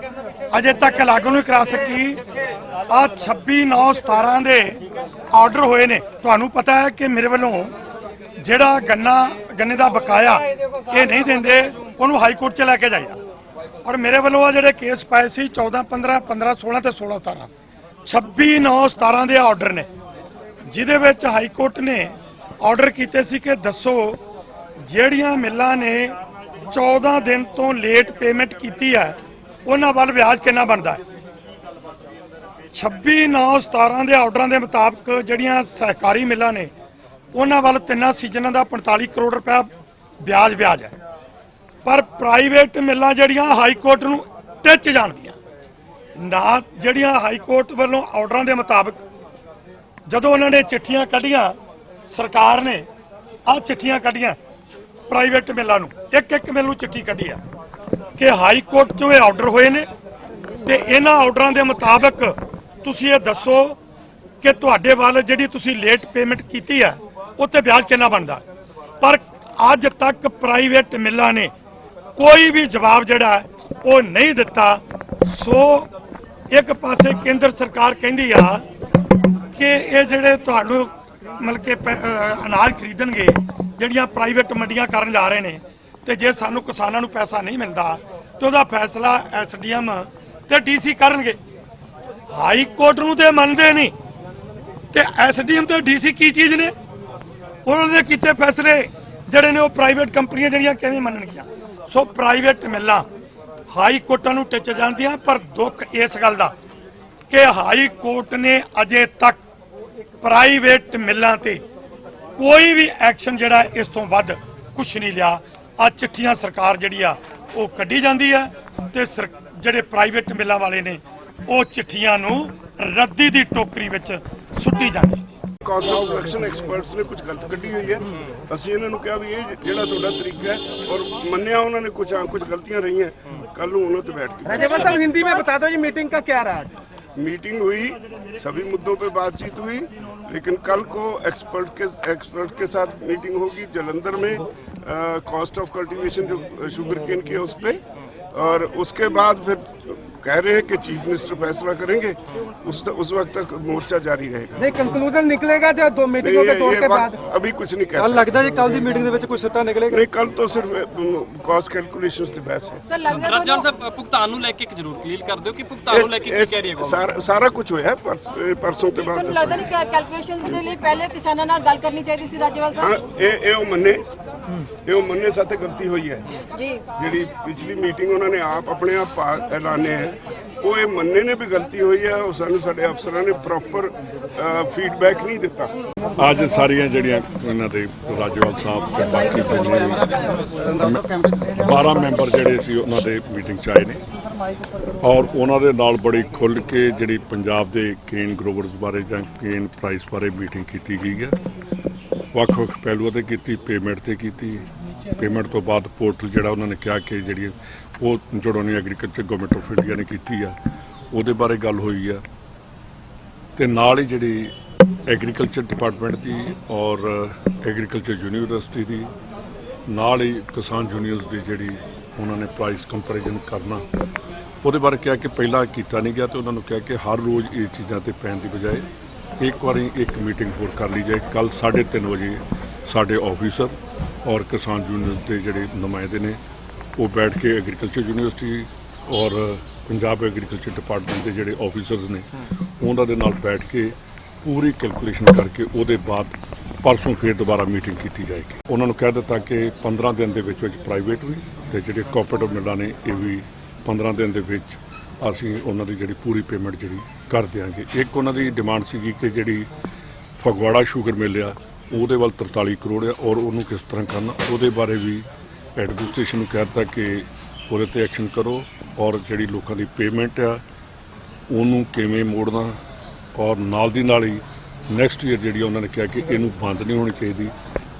ਅਜੇ ਤੱਕ ਲਾਗੂ ਨਹੀਂ ਕਰਾ ਸਕੀ। ਆ 26/9/17 ਦੇ ਆਰਡਰ ਹੋਏ ਨੇ। ਤੁਹਾਨੂੰ ਪਤਾ ਹੈ ਕਿ ਮੇਰੇ ਵੱਲੋਂ ਜਿਹੜਾ ਗੰਨੇ ਦਾ ਬਕਾਇਆ ਇਹ ਨਹੀਂ ਦਿੰਦੇ ਉਹਨੂੰ ਹਾਈ ਕੋਰਟ 'ਚ ਲੈ ਕੇ ਜਾਈਦਾ, ਔਰ ਮੇਰੇ ਵੱਲੋਂ ਆ ਜਿਹੜੇ ਕੇਸ ਪਾਏ ਸੀ 14 15 15 16 ਤੇ 16 17 26/9/17 ਦੇ ਆਰਡਰ ਨੇ, ਜਿਹਦੇ ਵਿੱਚ ਹਾਈ ਕੋਰਟ ਨੇ ਆਰਡਰ ਕੀਤੇ ਸੀ ਕਿ ਦੱਸੋ ਜਿਹੜੀਆਂ ਮਿੱਲਾਂ ਨੇ 14 ਦਿਨ ਤੋਂ ਲੇਟ ਪੇਮੈਂਟ ਕੀਤੀ ਹੈ ਉਹਨਾਂ ਵੱਲ ਵਿਆਜ ਕਿੰਨਾ ਬਣਦਾ ਹੈ। 26/9/17 ਦੇ ਆਰਡਰਾਂ ਦੇ ਮੁਤਾਬਕ ਜਿਹੜੀਆਂ ਸਹਿਕਾਰੀ ਮਿੱਲਾਂ ਨੇ ਉਹਨਾਂ ਵੱਲ 3 ਸੀਜ਼ਨਾਂ ਦਾ 45 ਕਰੋੜ ਰੁਪਇਆ ਵਿਆਜ ਹੈ, ਪਰ ਪ੍ਰਾਈਵੇਟ ਮਿੱਲਾਂ ਜਿਹੜੀਆਂ ਹਾਈ ਕੋਰਟ ਨੂੰ ਟਿੱਚ ਜਾਣਦੀਆਂ ਨਾ, ਜਿਹੜੀਆਂ ਹਾਈ ਕੋਰਟ ਵੱਲੋਂ ਆਰਡਰਾਂ ਦੇ ਮੁਤਾਬਕ ਜਦੋਂ ਉਹਨਾਂ ਨੇ ਚਿੱਠੀਆਂ ਕੱਢੀਆਂ, ਸਰਕਾਰ ਨੇ ਆਹ ਚਿੱਠੀਆਂ ਕੱਢੀਆਂ ਪ੍ਰਾਈਵੇਟ ਮਿੱਲਾਂ ਨੂੰ, ਇੱਕ ਮਿੱਲ ਨੂੰ ਚਿੱਠੀ ਕੱਢੀ ਆ ਕਿ ਹਾਈ ਕੋਰਟ 'ਚੋਂ ਇਹ ਆਰਡਰ ਹੋਏ ਨੇ ਤੇ ਇਹਨਾਂ ਆਰਡਰਾਂ ਦੇ ਮੁਤਾਬਕ ਤੁਸੀਂ ਇਹ ਦੱਸੋ ਕਿ ਤੁਹਾਡੇ ਵੱਲ ਜਿਹੜੀ ਤੁਸੀਂ ਲੇਟ ਪੇਮੈਂਟ ਕੀਤੀ ਹੈ ਉੱਤੇ ਵਿਆਜ ਕਿੰਨਾ ਬਣਦਾ। ਪਰ ਅੱਜ ਤੱਕ ਪ੍ਰਾਈਵੇਟ ਮਿੱਲਾਂ ਨੇ ਕੋਈ ਵੀ ਜਵਾਬ ਜਿਹੜਾ ਉਹ ਨਹੀਂ ਦਿੱਤਾ। ਸੋ ਇੱਕ ਪਾਸੇ ਕੇਂਦਰ ਸਰਕਾਰ ਕਹਿੰਦੀ ਆ ਕਿ ਇਹ ਜਿਹੜੇ ਤੁਹਾਨੂੰ ਮਤਲਬ ਕਿ ਅਨਾਜ ਖਰੀਦਣਗੇ ਜਿਹੜੀਆਂ ਪ੍ਰਾਈਵੇਟ ਮੰਡੀਆਂ ਕਰਨ ਜਾ ਰਹੇ ਨੇ, ਤੇ ਜੇ ਸਾਨੂੰ ਕਿਸਾਨਾਂ ਨੂੰ ਪੈਸਾ ਨਹੀਂ ਮਿਲਦਾ ਤੇ ਉਹਦਾ ਫੈਸਲਾ ਐਸਡੀਐਮ ਤੇ ਡੀਸੀ ਕਰਨਗੇ। ਹਾਈ ਕੋਰਟ ਨੂੰ ਤੇ ਮੰਨਦੇ ਨਹੀਂ ਤੇ ਐਸਡੀਐਮ ਤੇ ਡੀਸੀ ਕੀ ਚੀਜ਼ ਨੇ? ਉਹਨਾਂ ਦੇ ਕੀਤੇ ਫੈਸਲੇ ਜਿਹੜੇ ਨੇ ਉਹ ਪ੍ਰਾਈਵੇਟ ਕੰਪਨੀਆਂ ਜਿਹੜੀਆਂ ਕਿਵੇਂ ਮੰਨਣਗੀਆਂ। ਸੋ ਪ੍ਰਾਈਵੇਟ ਮਿੱਲਾਂ ਹਾਈ ਕੋਰਟਾਂ ਨੂੰ ਟਿੱਚ ਜਾਂਦੀਆਂ, ਪਰ ਦੁੱਖ ਇਸ ਗੱਲ ਦਾ ਕਿ ਹਾਈ ਕੋਰਟ ਨੇ ਅਜੇ ਤੱਕ ਪ੍ਰਾਈਵੇਟ ਮਿੱਲਾਂ ਤੇ ਕੋਈ ਵੀ ਐਕਸ਼ਨ ਜਿਹੜਾ ਇਸ ਤੋਂ ਵੱਧ ਕੁਛ ਨਹੀਂ ਲਿਆ। ਆ ਚਿੱਠੀਆਂ ਸਰਕਾਰ ਜਿਹੜੀ ਆ ਉਹ ਕੱਢੀ ਜਾਂਦੀ ਆ ਤੇ ਜਿਹੜੇ ਪ੍ਰਾਈਵੇਟ ਮਿੱਲਾਂ ਵਾਲੇ ਨੇ ਉਹ ਚਿੱਠੀਆਂ ਨੂੰ ਰੱਦੀ ਦੀ ਟੋਕਰੀ ਵਿੱਚ ਸੁੱਟੀ ਜਾਂਦੇ। ਕਾਸਟ ਆਫ ਪ੍ਰੋਡਕਸ਼ਨ ਐਕਸਪਰਟਸ ਨੇ ਕੁਝ ਗਲਤ ਕੱਢੀ ਹੋਈ ਹੈ। ਅਸੀਂ ਇਹਨਾਂ ਨੂੰ ਕਿਹਾ ਵੀ ਇਹ ਜਿਹੜਾ ਤੁਹਾਡਾ ਤਰੀਕਾ ਹੈ, ਔਰ ਮੰਨਿਆ ਉਹਨਾਂ ਨੇ ਕੁਝ ਗਲਤੀਆਂ ਰਹੀਆਂ। कल उन्होंने तो बैठ के राज्यपाल साहब हिंदी में बता दो ये मीटिंग का क्या रहा आज? मीटिंग हुई, सभी मुद्दों पे बातचीत हुई, लेकिन कल को एक्सपर्ट के साथ मीटिंग होगी जलंधर में कॉस्ट ऑफ कल्टीवेशन जो शुगर केन की है उस पर, और उसके बाद फिर कह रहे हैं कि चीफ मिनिस्टर फैसला करेंगे। उस वक्त तक मोर्चा जारी रहेगा। नहीं कंक्लूजन निकलेगा जो दो मीटिंगों के दौर के बाद? अभी कुछ नहीं कह सकते। लगता है कल दी मीटिंग ਦੇ ਵਿੱਚ ਕੋਈ ਸੱਟਾ ਨਿਕਲੇਗਾ? नहीं, कल तो सिर्फ कॉस्ट कैलकुलेशंस ਦੀ ਬਹਿਸ ਹੈ। ਰਾਜਨ ਸਾਹਿਬ ਭੁਗਤਾਨ ਨੂੰ ਲੈ ਕੇ ਇੱਕ ਜ਼ਰੂਰ ਕਲੀਅਰ ਕਰ ਦਿਓ ਕਿ ਭੁਗਤਾਨ ਨੂੰ ਲੈ ਕੇ ਕੀ ਕਹਿ ਰਹੀ ਹੈ? ਸਾਰਾ ਕੁਝ ਹੋਇਆ ਪਰਸੋਂ ਤੋਂ ਬਾਅਦ। ਲੱਗਦਾ ਨਹੀਂ ਕਿ ਕੈਲਕੂਲੇਸ਼ਨਸ ਦੇ ਲਈ ਪਹਿਲੇ ਕਿਸਾਨਾਂ ਨਾਲ ਗੱਲ ਕਰਨੀ ਚਾਹੀਦੀ ਸੀ ਰਾਜੇਵਾਲ ਸਾਹਿਬ। ਇਹ ਉਹ ਮੰਨੇ ਸਾਥੇ ਗਲਤੀ ਹੋਈ ਹੈ ਜੀ। ਜਿਹੜੀ ਪਿਛਲੀ ਮੀਟਿੰਗ ਉਹਨਾਂ ਨੇ ਆਪਣੇ ਆਪ ਐਲਾਨੇ ਹੈ, ਉਹ ਇਹ ਮੰਨੇ ਨੇ ਵੀ ਗਲਤੀ ਹੋਈ ਹੈ। ਉਹ ਸਾਨੂੰ ਸਾਡੇ ਅਫਸਰਾਂ ਨੇ ਪ੍ਰੋਪਰ ਫੀਡਬੈਕ ਨਹੀਂ ਦਿੱਤਾ। ਅੱਜ ਸਾਰੀਆਂ ਜਿਹੜੀਆਂ ਇਹਨਾਂ ਦੇ ਰਾਜੇਵਾਲ ਸਾਹਿਬ ਤੇ ਬਾਕੀ 12 ਮੈਂਬਰ ਜਿਹੜੇ ਸੀ ਉਹਨਾਂ ਦੇ ਮੀਟਿੰਗ 'ਚ ਆਏ ਨੇ, ਔਰ ਉਹਨਾਂ ਦੇ ਨਾਲ ਬੜੀ ਖੁੱਲ੍ਹ ਕੇ ਜਿਹੜੀ ਪੰਜਾਬ ਦੇ ਕੇਨ ਗਰੋਵਰਸ ਬਾਰੇ ਜਾਂ ਕੇਨ ਪ੍ਰਾਈਸ ਬਾਰੇ ਮੀਟਿੰਗ ਕੀਤੀ ਗਈ ਹੈ। ਵੱਖ-ਵੱਖ ਪਹਿਲੂਆਂ ਤੇ ਕੀਤੀ, ਪੇਮੈਂਟ ਤੇ ਕੀਤੀ। ਪੇਮੈਂਟ ਤੋਂ ਬਾਅਦ ਪੋਰਟਲ ਜਿਹੜਾ ਉਹਨਾਂ ਨੇ ਕਿਹਾ ਕਿ ਜਿਹੜੀ ਉਹ ਜੁੜਾਉਣੀ ਐਗਰੀਕਲਚਰ ਗਵਰਨਮੈਂਟ ਆਫ ਇੰਡੀਆ ਨੇ ਕੀਤੀ ਆ, ਉਹਦੇ ਬਾਰੇ ਗੱਲ ਹੋਈ ਆ। ਤੇ ਨਾਲ ਹੀ ਜਿਹੜੀ ਐਗਰੀਕਲਚਰ ਡਿਪਾਰਟਮੈਂਟ ਦੀ ਔਰ ਐਗਰੀਕਲਚਰ ਯੂਨੀਵਰਸਿਟੀ ਦੀ, ਨਾਲ ਹੀ ਕਿਸਾਨ ਯੂਨੀਅਨਸ ਦੀ ਜਿਹੜੀ ਉਹਨਾਂ ਨੇ ਪ੍ਰਾਈਸ ਕੰਪੈਰੀਜ਼ਨ ਕਰਨਾ, ਉਹਦੇ ਬਾਰੇ ਕਿਹਾ ਕਿ ਪਹਿਲਾਂ ਕੀਤਾ ਨਹੀਂ ਗਿਆ, ਤੇ ਉਹਨਾਂ ਨੂੰ ਕਿਹਾ ਕਿ ਹਰ ਰੋਜ਼ ਇਹ ਚੀਜ਼ਾਂ ਤੇ ਪੈਣ ਦੀ ਬਜਾਏ ਇੱਕ ਵਾਰੀ ਇੱਕ ਮੀਟਿੰਗ ਹੋਰ ਕਰ ਲਈ ਜਾਏ। ਕੱਲ 3:30 ਵਜੇ ਸਾਡੇ ਆਫੀਸਰ ਔਰ ਕਿਸਾਨ ਯੂਨੀਅਨ ਦੇ ਜਿਹੜੇ ਨੁਮਾਇੰਦੇ ਨੇ ਉਹ ਬੈਠ ਕੇ ਐਗਰੀਕਲਚਰ ਯੂਨੀਵਰਸਿਟੀ ਔਰ ਪੰਜਾਬ ਐਗਰੀਕਲਚਰ ਡਿਪਾਰਟਮੈਂਟ ਦੇ ਜਿਹੜੇ ਆਫੀਸਰਸ ਨੇ ਉਹਨਾਂ ਦੇ ਨਾਲ ਬੈਠ ਕੇ ਪੂਰੀ ਕੈਲਕੂਲੇਸ਼ਨ ਕਰਕੇ ਉਹਦੇ ਬਾਅਦ ਪਰਸੋਂ ਫਿਰ ਦੁਬਾਰਾ ਮੀਟਿੰਗ ਕੀਤੀ ਜਾਏਗੀ। ਉਹਨਾਂ ਨੂੰ ਕਹਿ ਦਿੱਤਾ ਕਿ 15 ਦਿਨ ਦੇ ਵਿੱਚ ਪ੍ਰਾਈਵੇਟ ਵੀ ਤੇ ਜਿਹੜੇ ਕੋਆਪਰੇਟਿਵ ਮਿੱਲਾਂ ਨੇ ਇਹ ਵੀ 15 ਦਿਨ ਦੇ ਵਿੱਚ ਅਸੀਂ ਉਹਨਾਂ ਦੀ ਜਿਹੜੀ ਪੂਰੀ ਪੇਮੈਂਟ ਜਿਹੜੀ ਕਰ ਦਿਆਂਗੇ। ਇੱਕ ਉਹਨਾਂ ਦੀ ਡਿਮਾਂਡ ਸੀਗੀ ਕਿ ਜਿਹੜੀ ਫਗਵਾੜਾ ਸ਼ੂਗਰ ਮਿਲ ਆ ਉਹਦੇ ਵੱਲ 43 ਕਰੋੜ ਆ ਔਰ ਉਹਨੂੰ ਕਿਸ ਤਰ੍ਹਾਂ ਕਰਨਾ, ਉਹਦੇ ਬਾਰੇ ਵੀ ਐਡਮਿਨਿਸਟ੍ਰੇਸ਼ਨ ਨੂੰ ਕਹਿ ਦਿੱਤਾ ਕਿ ਉਹਦੇ ਤੇ ਐਕਸ਼ਨ ਕਰੋ ਔਰ ਜਿਹੜੀ ਲੋਕਾਂ ਦੀ ਪੇਮੈਂਟ ਆ ਉਹਨੂੰ ਕਿਵੇਂ ਮੋੜਨਾ, ਔਰ ਨਾਲ ਦੀ ਨਾਲ ਹੀ ਨੈਕਸਟ ਈਅਰ ਜਿਹੜੀ ਉਹਨਾਂ ਨੇ ਕਿਹਾ ਕਿ ਇਹਨੂੰ ਬੰਦ ਨਹੀਂ ਹੋਣੀ ਚਾਹੀਦੀ,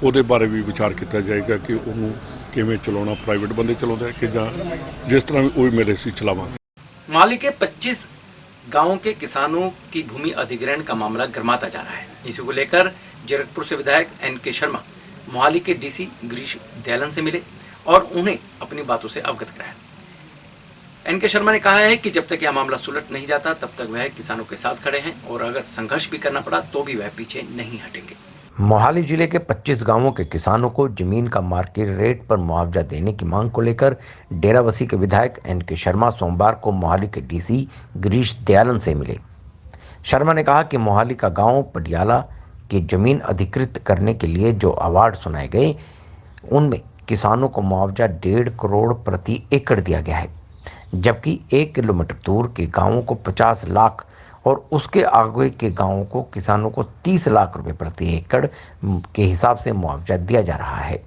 ਉਹਦੇ ਬਾਰੇ ਵੀ ਵਿਚਾਰ ਕੀਤਾ ਜਾਏਗਾ ਕਿ ਉਹਨੂੰ ਕਿਵੇਂ ਚਲਾਉਣਾ, ਪ੍ਰਾਈਵੇਟ ਬੰਦੇ ਚਲਾਉਂਦੇ ਕਿ ਜਾਂ जिस तरह वो मेरे से चलावांगे। मोहाली के 25 गांवों के किसानों की भूमि अधिग्रहण का मामला गर्माता जा रहा है। इसी को लेकर जीरकपुर से विधायक NK शर्मा मोहाली के DC गिरीश दयालन से मिले और उन्हें अपनी बातों से अवगत कराया। NK शर्मा ने कहा है कि जब तक यह मामला सुलझ नहीं जाता तब तक वह किसानों के साथ खड़े हैं और अगर संघर्ष भी करना पड़ा तो भी वह पीछे नहीं हटेंगे। मोहाली जिले के 25 गांवों के किसानों को जमीन का मार्केट रेट पर मुआवजा देने की मांग को लेकर डेराबस्सी के विधायक NK शर्मा सोमवार को मोहाली के DC गिरीश दयालन से मिले। शर्मा ने कहा कि मोहाली का गांव पटियाला की जमीन अधिकृत करने के लिए जो अवार्ड सुनाए गए उनमें किसानों को मुआवजा 1.5 करोड़ प्रति एकड़ दिया गया है, जबकि 1 किलोमीटर दूर के गांवों को 50 लाख और उसके आगे के गांवों को किसानों को 30 लाख रुपए प्रति एकड़ के हिसाब से मुआवजा दिया जा रहा है।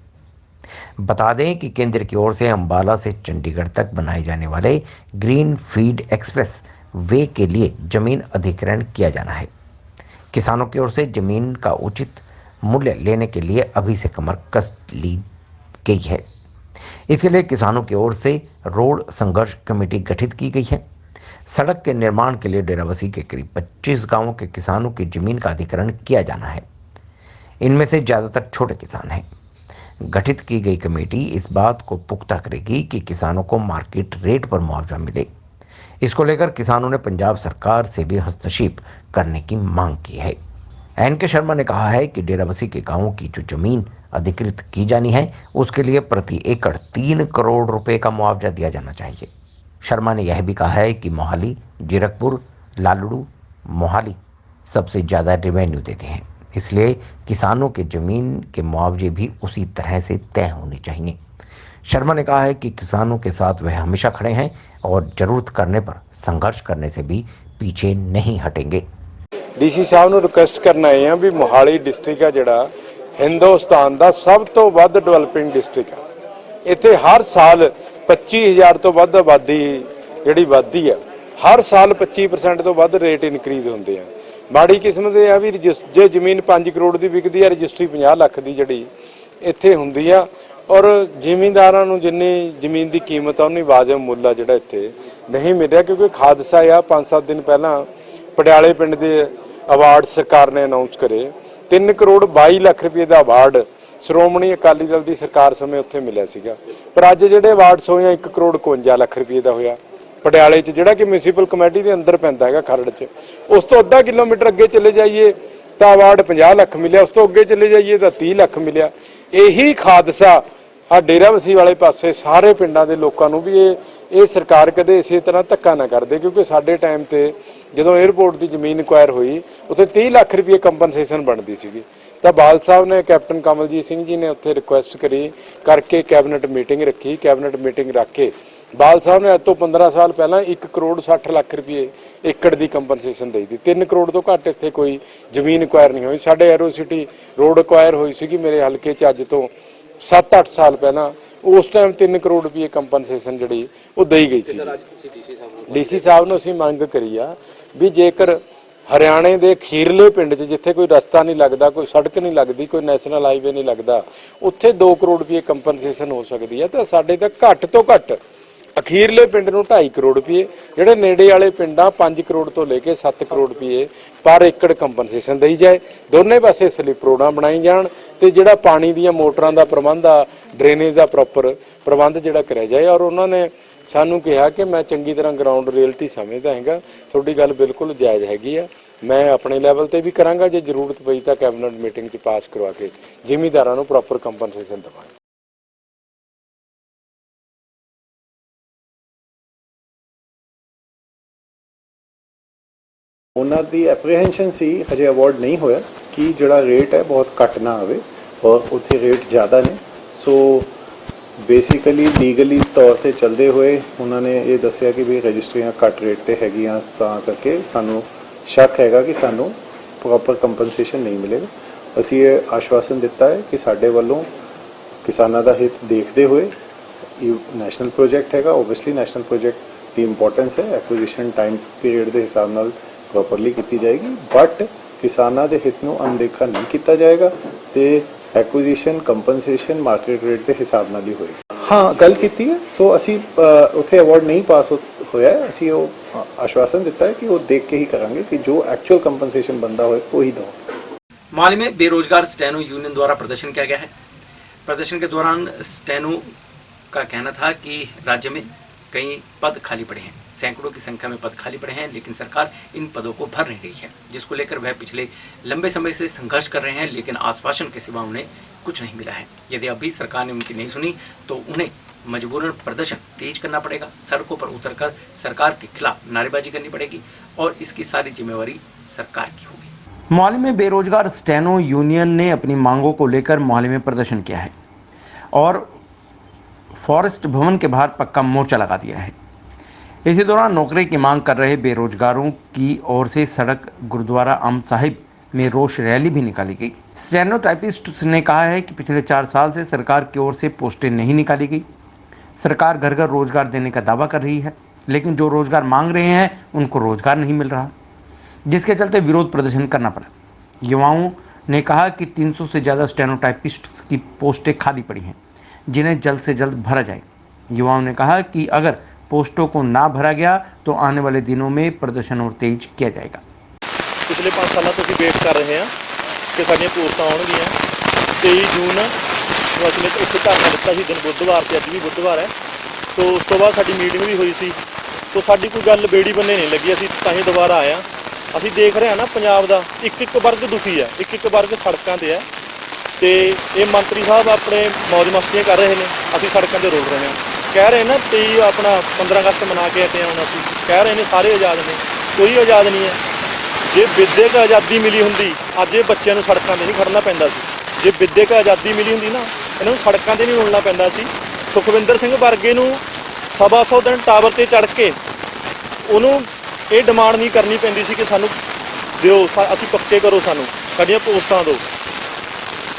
बता दें कि केंद्र की ओर से अंबाला से चंडीगढ़ तक बनाए जाने वाले ग्रीन फील्ड एक्सप्रेस वे के लिए जमीन अधिग्रहण किया जाना है। किसानों की ओर से जमीन का उचित मूल्य लेने के लिए अभी से कमर कस ली गई है। इसके लिए किसानों की ओर से रोड संघर्ष कमेटी गठित की गई है। सड़क के निर्माण के लिए डेराबस्सी के करीब 25 गांवों के किसानों की जमीन का अधिग्रहण किया जाना है। इनमें से ज़्यादातर छोटे किसान हैं। गठित की गई कमेटी इस बात को पुख्ता करेगी कि किसानों को मार्केट रेट पर मुआवजा मिले। इसको लेकर किसानों ने पंजाब सरकार से भी हस्तक्षेप करने की मांग की है। NK शर्मा ने कहा है कि डेराबस्सी के गांवों की जो जमीन अधिकृत की जानी है उसके लिए प्रति एकड़ 3 करोड़ रुपए का मुआवजा दिया जाना चाहिए। शर्मा ने यह भी कहा है कि मोहाली, जीरकपुर, लालड़ू, मोहाली सबसे ज़्यादा रेवेन्यू देते हैं, इसलिए किसानों के ज़मीन के मुआवजे भी उसी तरह से तय होने चाहिए। शर्मा ने कहा है कि किसानों के साथ वह हमेशा खड़े हैं और ज़रूरत करने पर संघर्ष करने से भी पीछे नहीं हटेंगे। DC साहब ਨੂੰ ਰਿਕੁਐਸਟ ਕਰਨਾ ਹੈ ਵੀ ਮੋਹਾਲੀ ਡਿਸਟ੍ਰਿਕਟ ਆ ਜਿਹੜਾ ਹਿੰਦੁਸਤਾਨ ਦਾ ਸਭ ਤੋਂ ਵੱਧ ਡਿਵੈਲਪਿੰਗ ਡਿਸਟ੍ਰਿਕਟ ਆ। ਇੱਥੇ ਹਰ ਸਾਲ 25000 ਤੋਂ ਵੱਧ ਆਬਾਦੀ ਜਿਹੜੀ ਵੱਧਦੀ ਆ, ਹਰ ਸਾਲ 25% ਤੋਂ ਵੱਧ ਰੇਟ ਇਨਕਰੀਜ਼ ਹੁੰਦੇ ਆ। ਮਾੜੀ ਕਿਸਮਤ ਇਹ ਆ ਵੀ ਜੇ ਜ਼ਮੀਨ 5 ਕਰੋੜ ਦੀ ਵਿਕਦੀ ਆ, ਰਜਿਸਟਰੀ 50 ਲੱਖ ਦੀ ਜਿਹੜੀ ਇੱਥੇ ਹੁੰਦੀ ਆ ਔਰ ਜ਼ਿਮੀਂਦਾਰਾਂ ਨੂੰ ਜਿੰਨੀ ਜ਼ਮੀਨ ਦੀ ਕੀਮਤ ਆ ਉਨੀ ਵਾਜਬ ਮੁੱਲ ਆ ਜਿਹੜਾ ਇੱਥੇ ਨਹੀਂ ਮਿਲਿਆ, ਕਿਉਂਕਿ ਹਾਦਸਾ ਆ 5-7 ਦਿਨ ਪਹਿਲਾਂ ਪਟਿਆਲੇ ਪਿੰਡ ਦੇ ਅਵਾਰਡ ਸਰਕਾਰ ਨੇ ਅਨਾਉਂਸ ਕਰੇ 3 ਕਰੋੜ 22 ਲੱਖ ਰੁਪਏ ਦਾ ਅਵਾਰਡ ਸ਼੍ਰੋਮਣੀ ਅਕਾਲੀ ਦਲ ਦੀ ਸਰਕਾਰ ਸਮੇਂ ਉੱਥੇ ਮਿਲਿਆ ਸੀਗਾ, ਪਰ ਅੱਜ ਜਿਹੜੇ ਅਵਾਰਡਸ ਹੋਏ 1 ਕਰੋੜ 51 ਲੱਖ ਰੁਪਏ ਦਾ ਹੋਇਆ ਪਟਿਆਲੇ 'ਚ, ਜਿਹੜਾ ਕਿ ਮਿਊਨਿਸਪਲ ਕਮੇਟੀ ਦੇ ਅੰਦਰ ਪੈਂਦਾ ਹੈਗਾ ਖਰੜ 'ਚ। ਉਸ ਤੋਂ ਅੱਧਾ ਕਿਲੋਮੀਟਰ ਅੱਗੇ ਚਲੇ ਜਾਈਏ ਤਾਂ ਅਵਾਰਡ 50 ਲੱਖ ਮਿਲਿਆ, ਉਸ ਤੋਂ ਅੱਗੇ ਚਲੇ ਜਾਈਏ ਤਾਂ 30 ਲੱਖ ਮਿਲਿਆ। ਇਹੀ ਹਾਦਸਾ ਆ ਡੇਰਾਬੱਸੀ ਵਾਲੇ ਪਾਸੇ ਸਾਰੇ ਪਿੰਡਾਂ ਦੇ ਲੋਕਾਂ ਨੂੰ ਵੀ ਇਹ ਸਰਕਾਰ ਕਦੇ ਇਸੇ ਤਰ੍ਹਾਂ ਧੱਕਾ ਨਾ ਕਰਦੇ, ਕਿਉਂਕਿ ਸਾਡੇ ਟਾਈਮ ਤੇ ਜਦੋਂ 에ਅਰਪੋਰਟ ਦੀ ਜ਼ਮੀਨ ਐਕਵਾਇਰ ਹੋਈ ਉੱਥੇ 30 ਲੱਖ ਰੁਪਏ ਕੰਪਨਸੇਸ਼ਨ ਬਣਦੀ ਸੀਗੀ, ਤਾਂ ਬਾਲ ਸਾਹਿਬ ਨੇ ਕੈਪਟਨ ਕਮਲਜੀਤ ਸਿੰਘ ਜੀ ਨੇ ਉੱਥੇ ਰਿਕੁਐਸਟ ਕਰੀ ਕਰਕੇ ਕੈਬਨਿਟ ਮੀਟਿੰਗ ਰੱਖੀ। ਕੈਬਨਿਟ ਮੀਟਿੰਗ ਰੱਖ ਕੇ ਬਾਲ ਸਾਹਿਬ ਨੇ ਅੱਜ ਤੋਂ 15 ਸਾਲ ਪਹਿਲਾਂ 1 ਕਰੋੜ 60 ਲੱਖ ਰੁਪਏ ਏਕੜ ਦੀ ਕੰਪਨਸੇਸ਼ਨ ਦੇ ਦਿੱਤੀ। 3 ਕਰੋੜ ਤੋਂ ਘੱਟ ਇੱਥੇ ਕੋਈ ਜ਼ਮੀਨ ਐਕਵਾਇਰ ਨਹੀਂ ਹੋਈ। ਸਾਡੇ ਐਰੋ ਸਿਟੀ ਰੋਡ ਐਕਵਾਇਰ ਹੋਈ ਸੀਗੀ ਮੇਰੇ ਹਲਕੇ 'ਚ ਅੱਜ ਤੋਂ 7-8 ਸਾਲ ਪਹਿਲਾਂ, ਉਸ ਟਾਈਮ 3 ਕਰੋੜ ਰੁਪਏ ਕੰਪਨਸੇਸ਼ਨ ਜਿਹੜੀ ਉਹ ਦੇਈ ਗਈ ਸੀ। DC ਸਾਹਿਬ ਨੂੰ ਅਸੀਂ ਮੰਗ ਕਰੀ ਆ ਵੀ ਜੇਕਰ ਹਰਿਆਣੇ ਦੇ ਖੀਰਲੇ ਪਿੰਡ 'ਚ ਜਿੱਥੇ ਕੋਈ ਰਸਤਾ ਨਹੀਂ ਲੱਗਦਾ, ਕੋਈ ਸੜਕ ਨਹੀਂ ਲੱਗਦੀ, ਕੋਈ ਨੈਸ਼ਨਲ ਹਾਈਵੇ ਨਹੀਂ ਲੱਗਦਾ, ਉੱਥੇ 2 ਕਰੋੜ ਰੁਪਏ ਕੰਪਨਸੇਸ਼ਨ ਹੋ ਸਕਦੀ ਹੈ, ਤਾਂ ਸਾਡੇ ਤਾਂ ਘੱਟ ਤੋਂ ਘੱਟ ਅਖੀਰਲੇ ਪਿੰਡ ਨੂੰ 2.5 ਕਰੋੜ ਰੁਪਏ, ਜਿਹੜੇ ਨੇੜੇ ਵਾਲੇ ਪਿੰਡਾਂ 5 ਕਰੋੜ ਤੋਂ ਲੈ ਕੇ 7 ਕਰੋੜ ਰੁਪਏ ਪਰ ਏਕੜ ਕੰਪਨਸੇਸ਼ਨ ਦੇਈ ਜਾਏ। ਦੋਨੇ ਪਾਸੇ ਸਲਿੱਪ ਰੋਡਾਂ ਬਣਾਈ ਜਾਣ ਤੇ ਜਿਹੜਾ ਪਾਣੀ ਦੀਆਂ ਮੋਟਰਾਂ ਦਾ ਪ੍ਰਬੰਧ ਆ, ਡਰੇਨੇਜ ਦਾ ਪ੍ਰੋਪਰ ਪ੍ਰਬੰਧ ਜਿਹੜਾ ਕਰਿਆ ਜਾਏ। ਔਰ ਉਹਨਾਂ ਨੇ ਸਾਨੂੰ ਕਿਹਾ ਕਿ ਮੈਂ ਚੰਗੀ ਤਰ੍ਹਾਂ ਗਰਾਊਂਡ ਰਿਐਲਿਟੀ ਸਮਝਦਾ ਹੈਗਾ, ਤੁਹਾਡੀ ਗੱਲ ਬਿਲਕੁਲ ਜਾਇਜ਼ ਹੈਗੀ ਆ, ਮੈਂ ਆਪਣੇ ਲੈਵਲ ਤੇ ਵੀ ਕਰਾਂਗਾ, ਜੇ ਜ਼ਰੂਰਤ ਪਈ ਤਾਂ ਕੈਬਨਿਟ ਮੀਟਿੰਗ 'ਚ ਪਾਸ ਕਰਵਾ ਕੇ ਜ਼ਿਮੀਂਦਾਰਾਂ ਨੂੰ ਪ੍ਰੋਪਰ ਕੰਪਨਸੇਸ਼ਨ ਦੇਵਾਂਗੇ। ਉਹਨਾਂ ਦੀ ਐਪਰੀਹੈਂਸ਼ਨ ਸੀ, ਹਜੇ ਅਵਾਰਡ ਨਹੀਂ ਹੋਇਆ, ਕਿ ਜਿਹੜਾ ਰੇਟ ਹੈ ਬਹੁਤ ਘੱਟ ਨਾ ਆਵੇ ਔਰ ਉੱਥੇ ਰੇਟ ਜ਼ਿਆਦਾ ਨੇ। ਸੋ ਬੇਸਿਕਲੀ ਲੀਗਲੀ ਤੌਰ ਤੇ ਚੱਲਦੇ ਹੋਏ ਉਹਨਾਂ ਨੇ ਇਹ ਦੱਸਿਆ ਕਿ ਵੀ ਰਜਿਸਟਰੀਆਂ ਘੱਟ ਰੇਟ ਤੇ ਹੈਗੀਆਂ, ਤਾਂ ਕਰਕੇ ਸਾਨੂੰ ਸ਼ੱਕ ਹੈਗਾ ਕਿ ਸਾਨੂੰ ਪ੍ਰੋਪਰ ਕੰਪਨਸੇਸ਼ਨ ਨਹੀਂ ਮਿਲੇਗਾ। ਅਸੀਂ ਇਹ ਆਸ਼ਵਾਸਨ ਦਿੱਤਾ ਹੈ ਕਿ ਸਾਡੇ ਵੱਲੋਂ ਕਿਸਾਨਾਂ ਦਾ ਹਿੱਤ ਦੇਖਦੇ ਹੋਏ ਇਹ ਨੈਸ਼ਨਲ ਪ੍ਰੋਜੈਕਟ ਹੈਗਾ, ਓਬਵੀਅਸਲੀ ਨੈਸ਼ਨਲ ਪ੍ਰੋਜੈਕਟ ਦੀ ਇੰਪੋਰਟੈਂਸ ਹੈ, ਐਕੁਜੀਸ਼ਨ ਟਾਈਮ ਪੀਰੀਅਡ ਦੇ ਹਿਸਾਬ ਨਾਲ ਪ੍ਰੋਪਰਲੀ ਕੀਤੀ ਜਾਏਗੀ, ਬਟ ਕਿਸਾਨਾਂ ਦੇ ਹਿੱਤ ਨੂੰ ਅਣਦੇਖਾ ਨਹੀਂ ਕੀਤਾ ਜਾਏਗਾ ਤੇ ਐਕੁਜੀਸ਼ਨ ਕੰਪਨਸੇਸ਼ਨ ਮਾਰਕੀਟ ਰੇਟ ਦੇ ਹਿਸਾਬ ਨਾਲ ਹੀ ਹੋਏਗੀ। ਹਾਂ, ਗੱਲ ਕੀਤੀ ਹੈ। ਸੋ ਅਸੀਂ ਉੱਥੇ ਅਵਾਰਡ ਨਹੀਂ ਪਾਸ ਹੋਇਆ, ਅਸੀਂ ਉਹ ਆਸ਼ਵਾसन ਦਿੱਤਾ ਹੈ कि वो देख के ही करेंगे कि जो एक्चुअल कंपनसेशन बनता हो वही दो। मोहाली में बेरोजगार स्टेनो यूनियन द्वारा प्रदर्शन किया गया है। प्रदर्शन के दौरान स्टेनो का कहना था कि राज्य में कई पद खाली पड़े हैं, सैकड़ों की संख्या में पद खाली पड़े हैं, लेकिन सरकार इन पदों को भर नहीं रही है, जिसको लेकर वह पिछले लंबे समय से संघर्ष कर रहे हैं, लेकिन आश्वासन के सिवा उन्हें कुछ नहीं मिला है। यदि अभी सरकार ने उनकी नहीं सुनी तो उन्हें मजबूरन प्रदर्शन तेज करना पड़ेगा, सड़कों पर उतरकर सरकार के खिलाफ नारेबाजी करनी पड़ेगी और इसकी सारी जिम्मेवारी सरकार की होगी। मोहाली में बेरोजगार स्टेनो यूनियन ने अपनी मांगों को लेकर मोहाली में प्रदर्शन किया है और फॉरेस्ट भवन के बाहर पक्का मोर्चा लगा दिया है। इसी दौरान नौकरी की मांग कर रहे बेरोजगारों की ओर से सड़क गुरुद्वारा अम साहिब में रोष रैली भी निकाली गई। स्टेनोटाइपिस्ट ने कहा है कि पिछले 4 साल से सरकार की ओर से पोस्टें नहीं निकाली गई। सरकार घर घर रोजगार देने का दावा कर रही है, लेकिन जो रोजगार मांग रहे हैं उनको रोजगार नहीं मिल रहा, जिसके चलते विरोध प्रदर्शन करना पड़ा। युवाओं ने कहा कि 300 से ज़्यादा स्टेनोटाइपिस्ट की पोस्टें खाली पड़ी हैं, जिन्हें जल्द से जल्द भरा जाए। युवाओं ने कहा कि अगर पोस्टों को ना भरा गया तो आने वाले दिनों में प्रदर्शन और तेज किया जाएगा। पिछले 5 सालों तो वेट कर रहे हैं कि साडियां पोस्टां आउणगीਆਂ। 23 जून ਨੂੰ ਅਸੀਂ ਇੱਥੇ ਧਰਨਾ ਦਿੱਤਾ ਸੀ, ਦਿਨ बुधवार ਤੇ ਅੱਜ ਵੀ बुधवार है। तो उस तो बाद साडी मीटिंग भी हुई सी, तो साडी कोई गल बेड़ी बन्ने नहीं लगी। ਅਸੀਂ ਤਾਂ ਹੀ ਦੁਬਾਰਾ ਆਏ ਹਾਂ। ਅਸੀਂ ਦੇਖ ਰਹੇ ਹਾਂ ਨਾ ਪੰਜਾਬ ਦਾ ਇੱਕ ਵਰਗ ਦੁਖੀ ਹੈ, ਇੱਕ ਵਰਗ ਸੜਕਾਂ ਤੇ ਹੈ ਤੇ ਇਹ ਮੰਤਰੀ ਸਾਹਿਬ ਆਪਣੇ ਮौज ਮਸਤੀਆਂ ਕਰ ਰਹੇ ਨੇ, ਅਸੀਂ ਸੜਕਾਂ ਤੇ ਰੋਲ ਰਹੇ ਹਾਂ। ਕਹਿ ਰਹੇ ਨਾ 23 ਆਪਣਾ 15 ਅਗਸਤ ਮਨਾ ਕੇ ਹਟੇ ਹੁਣ, ਅਸੀਂ ਕਹਿ ਰਹੇ ਨੇ ਸਾਰੇ ਆਜ਼ਾਦ ਨੇ, ਕੋਈ ਆਜ਼ਾਦ ਨਹੀਂ ਹੈ। ਜੇ ਵਿਦਿਅਕ ਆਜ਼ਾਦੀ ਮਿਲੀ ਹੁੰਦੀ ਅੱਜ ਇਹ ਬੱਚਿਆਂ ਨੂੰ ਸੜਕਾਂ ਤੇ ਨਹੀਂ ਖੜਨਾ ਪੈਂਦਾ ਸੀ। ਜੇ ਵਿਦਿਅਕ ਆਜ਼ਾਦੀ ਮਿਲੀ ਹੁੰਦੀ ਨਾ ਇਹਨਾਂ ਨੂੰ ਸੜਕਾਂ ਤੇ ਨਹੀਂ ਰੁਲਣਾ ਪੈਂਦਾ ਸੀ। ਸੁਖਵਿੰਦਰ ਸਿੰਘ ਵਰਗੇ ਨੂੰ 125 ਦਿਨ ਟਾਵਰ ਤੇ ਚੜ੍ਹ ਕੇ ਉਹਨੂੰ ਇਹ ਡਿਮਾਂਡ ਨਹੀਂ ਕਰਨੀ ਪੈਂਦੀ ਸੀ ਕਿ ਸਾਨੂੰ ਦਿਓ, ਅਸੀਂ ਪੱਕੇ ਕਰੋ, ਸਾਨੂੰ ਸਾਡੀਆਂ ਪੋਸਟਾਂ ਦਿਓ।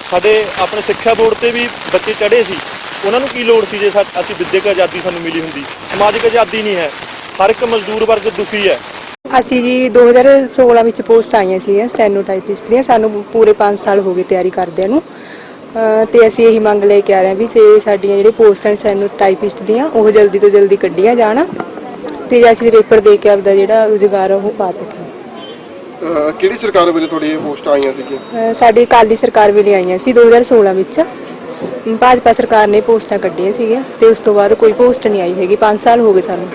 ਸਾਡੇ ਆਪਣੇ ਸਿੱਖਿਆ ਬੋਰਡ ਤੇ ਵੀ ਬੱਚੇ ਚੜ੍ਹੇ ਸੀ, ਉਹਨਾਂ ਨੂੰ ਕੀ ਲੋੜ ਸੀ ਜੇ ਅਸੀਂ ਵਿਦਿਅਕ ਆਜ਼ਾਦੀ ਸਾਨੂੰ ਮਿਲੀ ਹੁੰਦੀ। ਸਮਾਜਿਕ ਆਜ਼ਾਦੀ ਨਹੀਂ ਹੈ, ਹਰ ਇੱਕ ਮਜ਼ਦੂਰ ਵਰਗ ਦੁਖੀ ਹੈ। ਅਸੀਂ ਜੀ 2016 ਵਿੱਚ ਪੋਸਟ ਆਈਆਂ ਸੀ ਸਟੈਨੋਟਾਈਪਿਸਟ ਦੀਆਂ, ਸਾਨੂੰ ਪੂਰੇ 5 ਸਾਲ ਹੋ ਗਏ ਤਿਆਰੀ ਕਰਦਿਆਂ ਨੂੰ ਤੇ ਅਸੀਂ ਇਹੀ ਮੰਗ ਲੈ ਕੇ ਆ ਰਹੇ ਹਾਂ ਵੀ ਸਾਡੀਆਂ ਜਿਹੜੇ ਪੋਸਟਾਂ ਸਟੈਨੋਟਾਈਪਿਸਟ ਦੀਆਂ ਉਹ ਜਲਦੀ ਤੋਂ ਜਲਦੀ ਕੱਢੀਆਂ ਜਾਣ ਤੇ ਅਸੀਂ ਪੇਪਰ ਦੇ ਕੇ ਆਪਦਾ ਜਿਹੜਾ ਰੁਜ਼ਗਾਰ ਉਹ ਪਾ ਸਕੀਏ। ਕਿਹੜੀ ਸਰਕਾਰ ਵੇਲੇ ਤੁਹਾਡੀ ਇਹ ਪੋਸਟ ਆਈਆਂ ਸੀਗੀਆਂ? ਸਾਡੀ ਅਕਾਲੀ ਸਰਕਾਰ ਵੇਲੇ ਆਈਆਂ ਸੀ 2016 ਵਿੱਚ। ਭਾਜਪਾ ਸਰਕਾਰ ਨੇ ਪੋਸਟਾਂ ਕੱਢੀਆਂ ਸੀਗੀਆਂ ਤੇ ਉਸ ਤੋਂ ਬਾਅਦ ਕੋਈ ਪੋਸਟ नहीं आई हैगी। 5 साल हो गए सानू।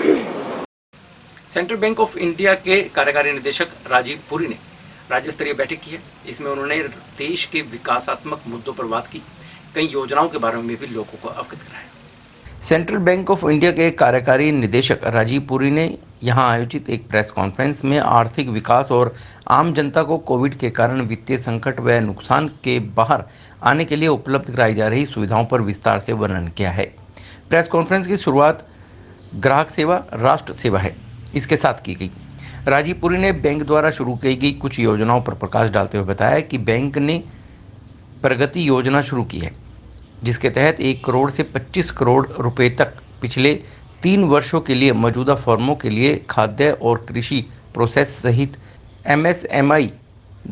सेंट्रल बैंक ऑफ इंडिया के कार्यकारी निदेशक राजीव पुरी ने राज्य स्तरीय बैठक की है। इसमें उन्होंने देश के विकासात्मक मुद्दों पर बात की, कई योजनाओं के बारे में भी लोगों को अवगत कराया। सेंट्रल बैंक ऑफ इंडिया के कार्यकारी निदेशक राजीव पुरी ने यहां आयोजित एक प्रेस कॉन्फ्रेंस में आर्थिक विकास और आम जनता को कोविड के कारण वित्तीय संकट व नुकसान के बाहर आने के लिए उपलब्ध कराई जा रही सुविधाओं पर विस्तार से वर्णन किया है। प्रेस कॉन्फ्रेंस की शुरुआत ग्राहक सेवा राष्ट्र सेवा है इसके साथ की गई। राजीव पुरी ने बैंक द्वारा शुरू की गई कुछ योजनाओं पर प्रकाश डालते हुए बताया कि बैंक ने प्रगति योजना शुरू की है, जिसके तहत 1 करोड़ से 25 करोड़ रुपए तक पिछले 3 वर्षों के लिए मौजूदा फर्मों के लिए खाद्य और कृषि प्रोसेस सहित MSMI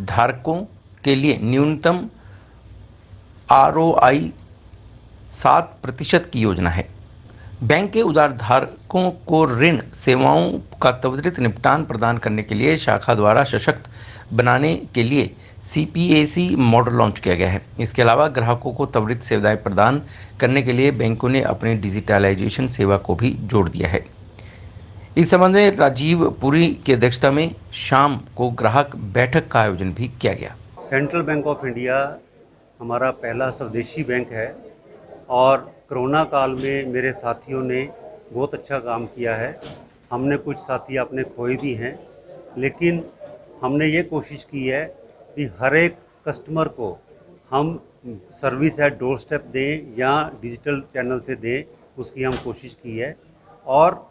धारकों के लिए न्यूनतम ROI 7% की योजना है। बैंक के उधारधारकों को ऋण सेवाओं का त्वरित निपटान प्रदान करने के लिए शाखा द्वारा सशक्त बनाने के लिए CPAC मॉडल लॉन्च किया गया है। इसके अलावा ग्राहकों को त्वरित सेवाएं प्रदान करने के लिए बैंकों ने अपने डिजिटलाइजेशन सेवा को भी जोड़ दिया है। इस संबंध में राजीव पुरी की अध्यक्षता में शाम को ग्राहक बैठक का आयोजन भी किया गया। सेंट्रल बैंक ऑफ इंडिया हमारा पहला स्वदेशी बैंक है और कोरोना काल में मेरे साथियों ने बहुत अच्छा काम किया है। हमने कुछ साथी अपने खोए भी हैं, लेकिन हमने ये कोशिश की है कि हर एक कस्टमर को हम सर्विस है डोर स्टेप दें या डिजिटल चैनल से दें, उसकी हम कोशिश की है। और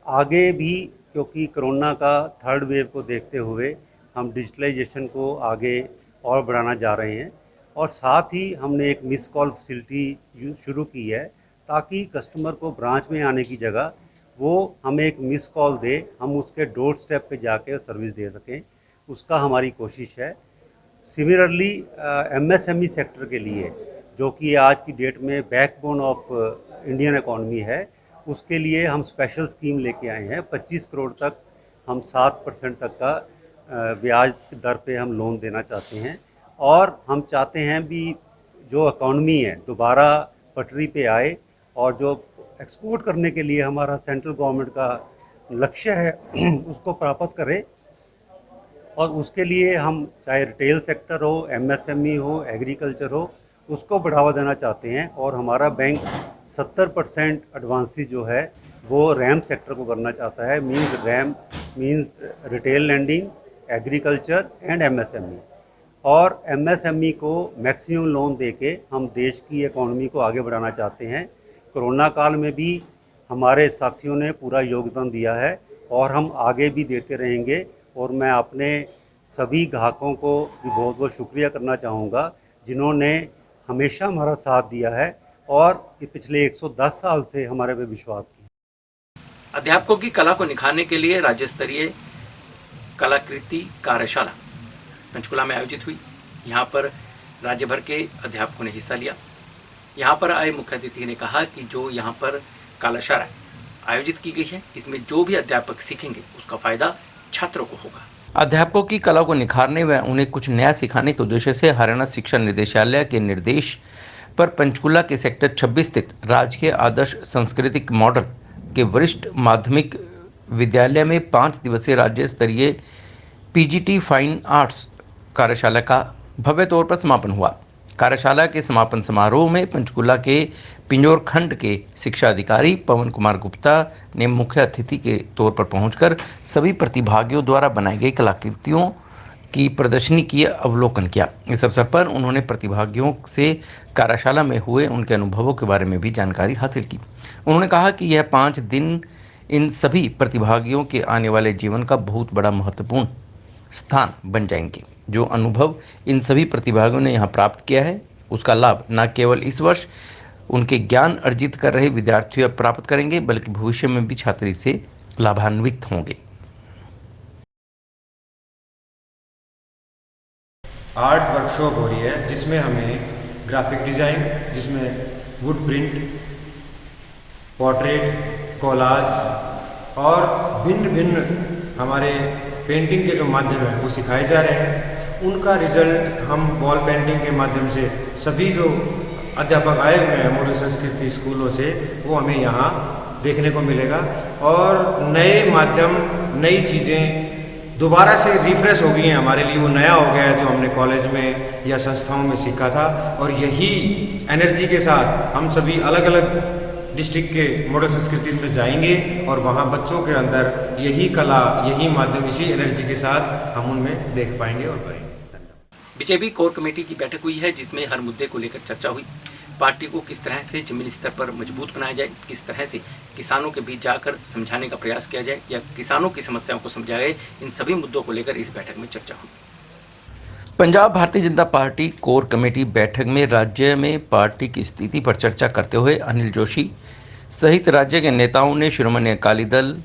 आगे भी क्योंकि कोरोना का थर्ड वेव को देखते हुए हम डिजिटलाइजेशन को आगे और बढ़ाना जा रहे हैं। और साथ ही हमने एक मिस कॉल फैसिलिटी शुरू की है ताकि कस्टमर को ब्रांच में आने की जगह वो हमें एक मिस कॉल दे, हम उसके डोर स्टेप पे जाके सर्विस दे सकें, उसका हमारी कोशिश है। सिमिलरली MSME सेक्टर के लिए जो कि आज की डेट में बैकबोन ऑफ इंडियन इकॉनमी है, उसके लिए हम स्पेशल स्कीम लेके आए हैं। 25 करोड़ तक हम 7% तक का ब्याज दर पे हम लोन देना चाहते हैं। और हम चाहते हैं भी जो इकॉनमी है दोबारा पटरी पे आए, और जो एक्सपोर्ट करने के लिए हमारा सेंट्रल गवर्नमेंट का लक्ष्य है उसको प्राप्त करें। और उसके लिए हम चाहे रिटेल सेक्टर हो, MSME हो, एग्रीकल्चर हो, उसको बढ़ावा देना चाहते हैं। और हमारा बैंक 70% एडवांसी जो है वो रैम सेक्टर को करना चाहता है। RAM means retail landing, agriculture and MSME। और MSME को मैक्सिमम लोन देके हम देश की इकॉनमी को आगे बढ़ाना चाहते हैं। कोरोना काल में भी हमारे साथियों ने पूरा योगदान दिया है और हम आगे भी देते रहेंगे। और मैं अपने सभी ग्राहकों को भी बहुत बहुत शुक्रिया करना चाहूँगा जिन्होंने हमेशा हमारा साथ दिया है और ये पिछले 110 साल से हमारे पे विश्वास किया। अध्यापकों की कला को निखारने के लिए राज्य स्तरीय कलाकृति कार्यशाला पंचकुला में आयोजित हुई। यहाँ पर राज्य भर के अध्यापकों ने हिस्सा लिया। यहाँ पर आए मुख्य अतिथि ने कहा कि जो यहाँ पर कार्यशाला आयोजित की गई है, इसमें जो भी अध्यापक सीखेंगे उसका फायदा छात्रों को होगा। अध्यापकों की कला को निखारने व उन्हें कुछ नया सिखाने के उद्देश्य से हरियाणा शिक्षा निदेशालय के निर्देश पर पंचकुला के सेक्टर 26 स्थित राजकीय आदर्श सांस्कृतिक मॉडल के वरिष्ठ माध्यमिक विद्यालय में 5 दिवसीय राज्य स्तरीय PGT फाइन आर्ट्स कार्यशाला का भव्य तौर पर समापन हुआ। कार्यशाला के समापन समारोह में पंचकुला के पिंजौर खंड के शिक्षा अधिकारी पवन कुमार गुप्ता ने मुख्य अतिथि के तौर पर पहुंचकर सभी प्रतिभागियों द्वारा बनाई गई कलाकृतियों की प्रदर्शनी की अवलोकन किया। इस अवसर पर उन्होंने प्रतिभागियों से कार्यशाला में हुए उनके अनुभवों के बारे में भी जानकारी हासिल की। उन्होंने कहा कि यह 5 दिन इन सभी प्रतिभागियों के आने वाले जीवन का बहुत बड़ा महत्वपूर्ण स्थान बन जाएंगे। जो अनुभव इन सभी प्रतिभागियों ने यहाँ प्राप्त किया है उसका लाभ न केवल इस वर्ष उनके ज्ञान अर्जित कर रहे विद्यार्थी प्राप्त करेंगे बल्कि भविष्य में भी छात्र इससे लाभान्वित होंगे। आर्ट वर्कशॉप हो रही है जिसमें हमें ग्राफिक डिजाइन, जिसमें वुड प्रिंट, पोर्ट्रेट, कोलाज और भिन्न भिन्न हमारे पेंटिंग के जो माध्यम हैं वो सिखाए जा रहे हैं। उनका रिजल्ट हम वॉल पेंटिंग के माध्यम से सभी जो अध्यापक आए हुए हैं मॉडल संस्कृति स्कूलों से वो हमें यहाँ देखने को मिलेगा। और नए माध्यम, नई चीज़ें दोबारा से रिफ्रेश हो गई हैं हमारे लिए, वो नया हो गया है जो हमने कॉलेज में या संस्थाओं में सीखा था। और यही एनर्जी के साथ हम सभी अलग अलग डिस्ट्रिक्ट के मॉडल संस्कृति में जाएंगे और वहाँ बच्चों के अंदर यही कला, यही माध्यम, इसी एनर्जी के साथ हम उनमें देख पाएंगे और करेंगे। बीजेपी कोर कमेटी की बैठक हुई है जिसमें हर मुद्दे को लेकर चर्चा हुई। पार्टी को किस तरह से जमीनी स्तर पर मजबूत बनाया जाए, किस तरह से किसानों के बीच जाकर समझाने का प्रयास किया जाए या किसानों की समस्याओं को समझा जाए, इन सभी मुद्दों को लेकर इस बैठक में चर्चा हुई। Punjab Bharatiya Janata party core committee बैठक में राज्य में पार्टी की स्थिति पर चर्चा करते हुए अनिल जोशी सहित राज्य के नेताओं ने शिरोमणि अकाली दल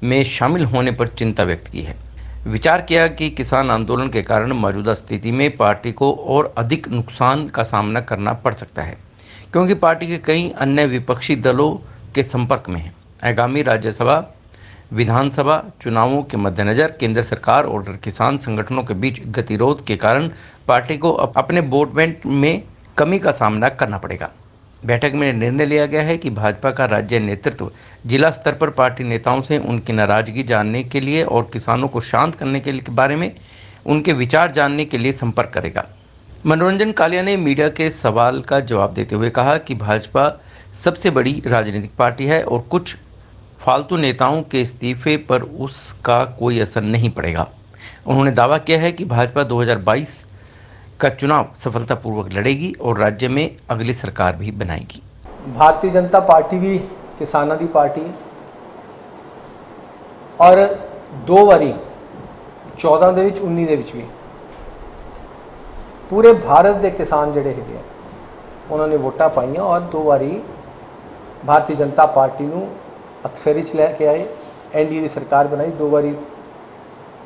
में शामिल होने पर चिंता व्यक्त की है। विचार किया कि किसान आंदोलन के कारण मौजूदा स्थिति में पार्टी को और अधिक नुकसान का सामना करना पड़ सकता है क्योंकि पार्टी के कई अन्य विपक्षी दलों के संपर्क में है। आगामी राज्यसभा विधानसभा चुनावों के मद्देनजर केंद्र सरकार और किसान संगठनों के बीच गतिरोध के कारण पार्टी को अपने वोट बैंक में कमी का सामना करना पड़ेगा। बैठक में निर्णय लिया गया है कि भाजपा का राज्य नेतृत्व जिला स्तर पर पार्टी नेताओं से उनकी नाराजगी जानने के लिए और किसानों को शांत करने के बारे में उनके विचार जानने के लिए संपर्क करेगा। मनोरंजन कालिया ने मीडिया के सवाल का जवाब देते हुए कहा कि भाजपा सबसे बड़ी राजनीतिक पार्टी है और कुछ फालतू नेताओं के इस्तीफे पर उसका कोई असर नहीं पड़ेगा। उन्होंने दावा किया है कि भाजपा 2022 का चुनाव सफलतापूर्वक लड़ेगी और राज्य में अगली सरकार भी बनाएगी। भारतीय जनता पार्टी भी किसानों की पार्टी है और 2 वारी 14 ਦੇ ਵਿੱਚ 19 ਦੇ ਵਿੱਚ भी पूरे भारत के किसान ਜਿਹੜੇ ਹੈਗੇ ਆ ਉਹਨਾਂ ਨੇ ਵੋਟਾਂ ਪਾਈਆਂ और 2 ਵਾਰੀ भारतीय जनता पार्टी ਨੂੰ ਅਕਸਰੀ ਚ ਲੈ ਕੇ ਆਏ। एनडीए ਦੀ ਸਰਕਾਰ ਬਣਾਈ, 2 ਵਾਰੀ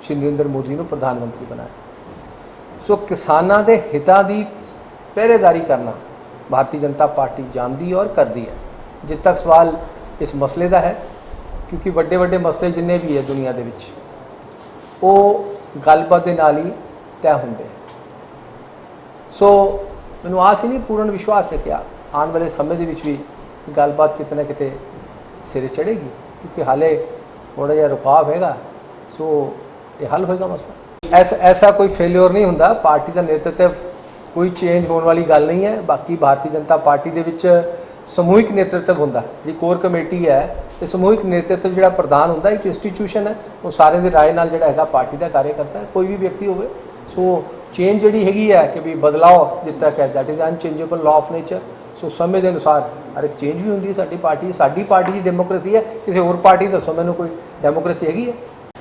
श्री नरेंद्र मोदी ਨੂੰ प्रधान मंत्री बनाया। सो किसानों के हितों की पहरेदारी करना भारतीय जनता पार्टी जानती और करती है। जित तक सवाल इस मसले का है, क्योंकि वड्डे वड्डे मसले जिन्ने भी है दुनिया के विच वो गलबात के नाल ही तय होंगे हैं। सो मैनूं आस ही नहीं, पूर्ण विश्वास है कि आने वाले समय के विच भी गलबात किते ना किते सिरे चढ़ेगी, क्योंकि हाले थोड़ा जिहा रुकाव हैगा। सो ये हल होएगा मसला। ऐसा कोई फेल्योर नहीं होंदा। पार्टी का नेतृत्व कोई चेंज होने वाली गल नहीं है। बाकी भारतीय जनता पार्टी दे विच समूहिक नेतृत्व होंदा, जी कोर कमेटी है, ये समूहिक नेतृत्व जिहड़ा प्रधान होंदा, एक इंस्टीट्यूशन है, वो सारे दी राय नाल जिहड़ा हैगा पार्टी का कार्य करता है, कोई भी व्यक्ति होवे। सो चेंज जिहड़ी हैगी है कि भी बदलाव जित तक है that is unchangeable law of nature. So समय के अनुसार हर एक चेंज भी होंदी है। साडी पार्टी की डेमोक्रेसी है, किसी होर पार्टी दसो मैनूं कोई डेमोक्रेसी हैगी है।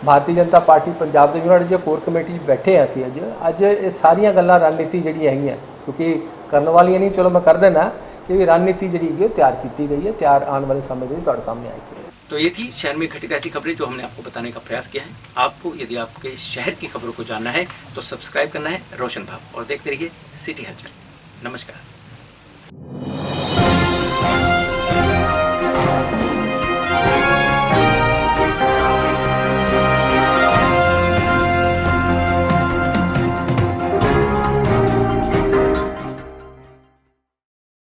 भारतीय जनता पार्टी पंजाब के यूनिट जो कोर कमेटी बैठे हैं असीं अज ये सारिया गल्लां रणनीति जिहड़ी हैगियां, क्योंकि करने वाली नहीं, चलो मैं कर देना कि रणनीति जिहड़ी है तैयार की गई है, तैयार आने वाले समय में तुहाडे सामने आएगी। तो ये थी शहर में घटित ऐसी खबरें जो हमने आपको बताने का प्रयास किया है। आपको यदि आपके शहर की खबरों को जानना है तो सब्सक्राइब करना है रोशन भाव और देखते रहिए सिटी हलचल। नमस्कार।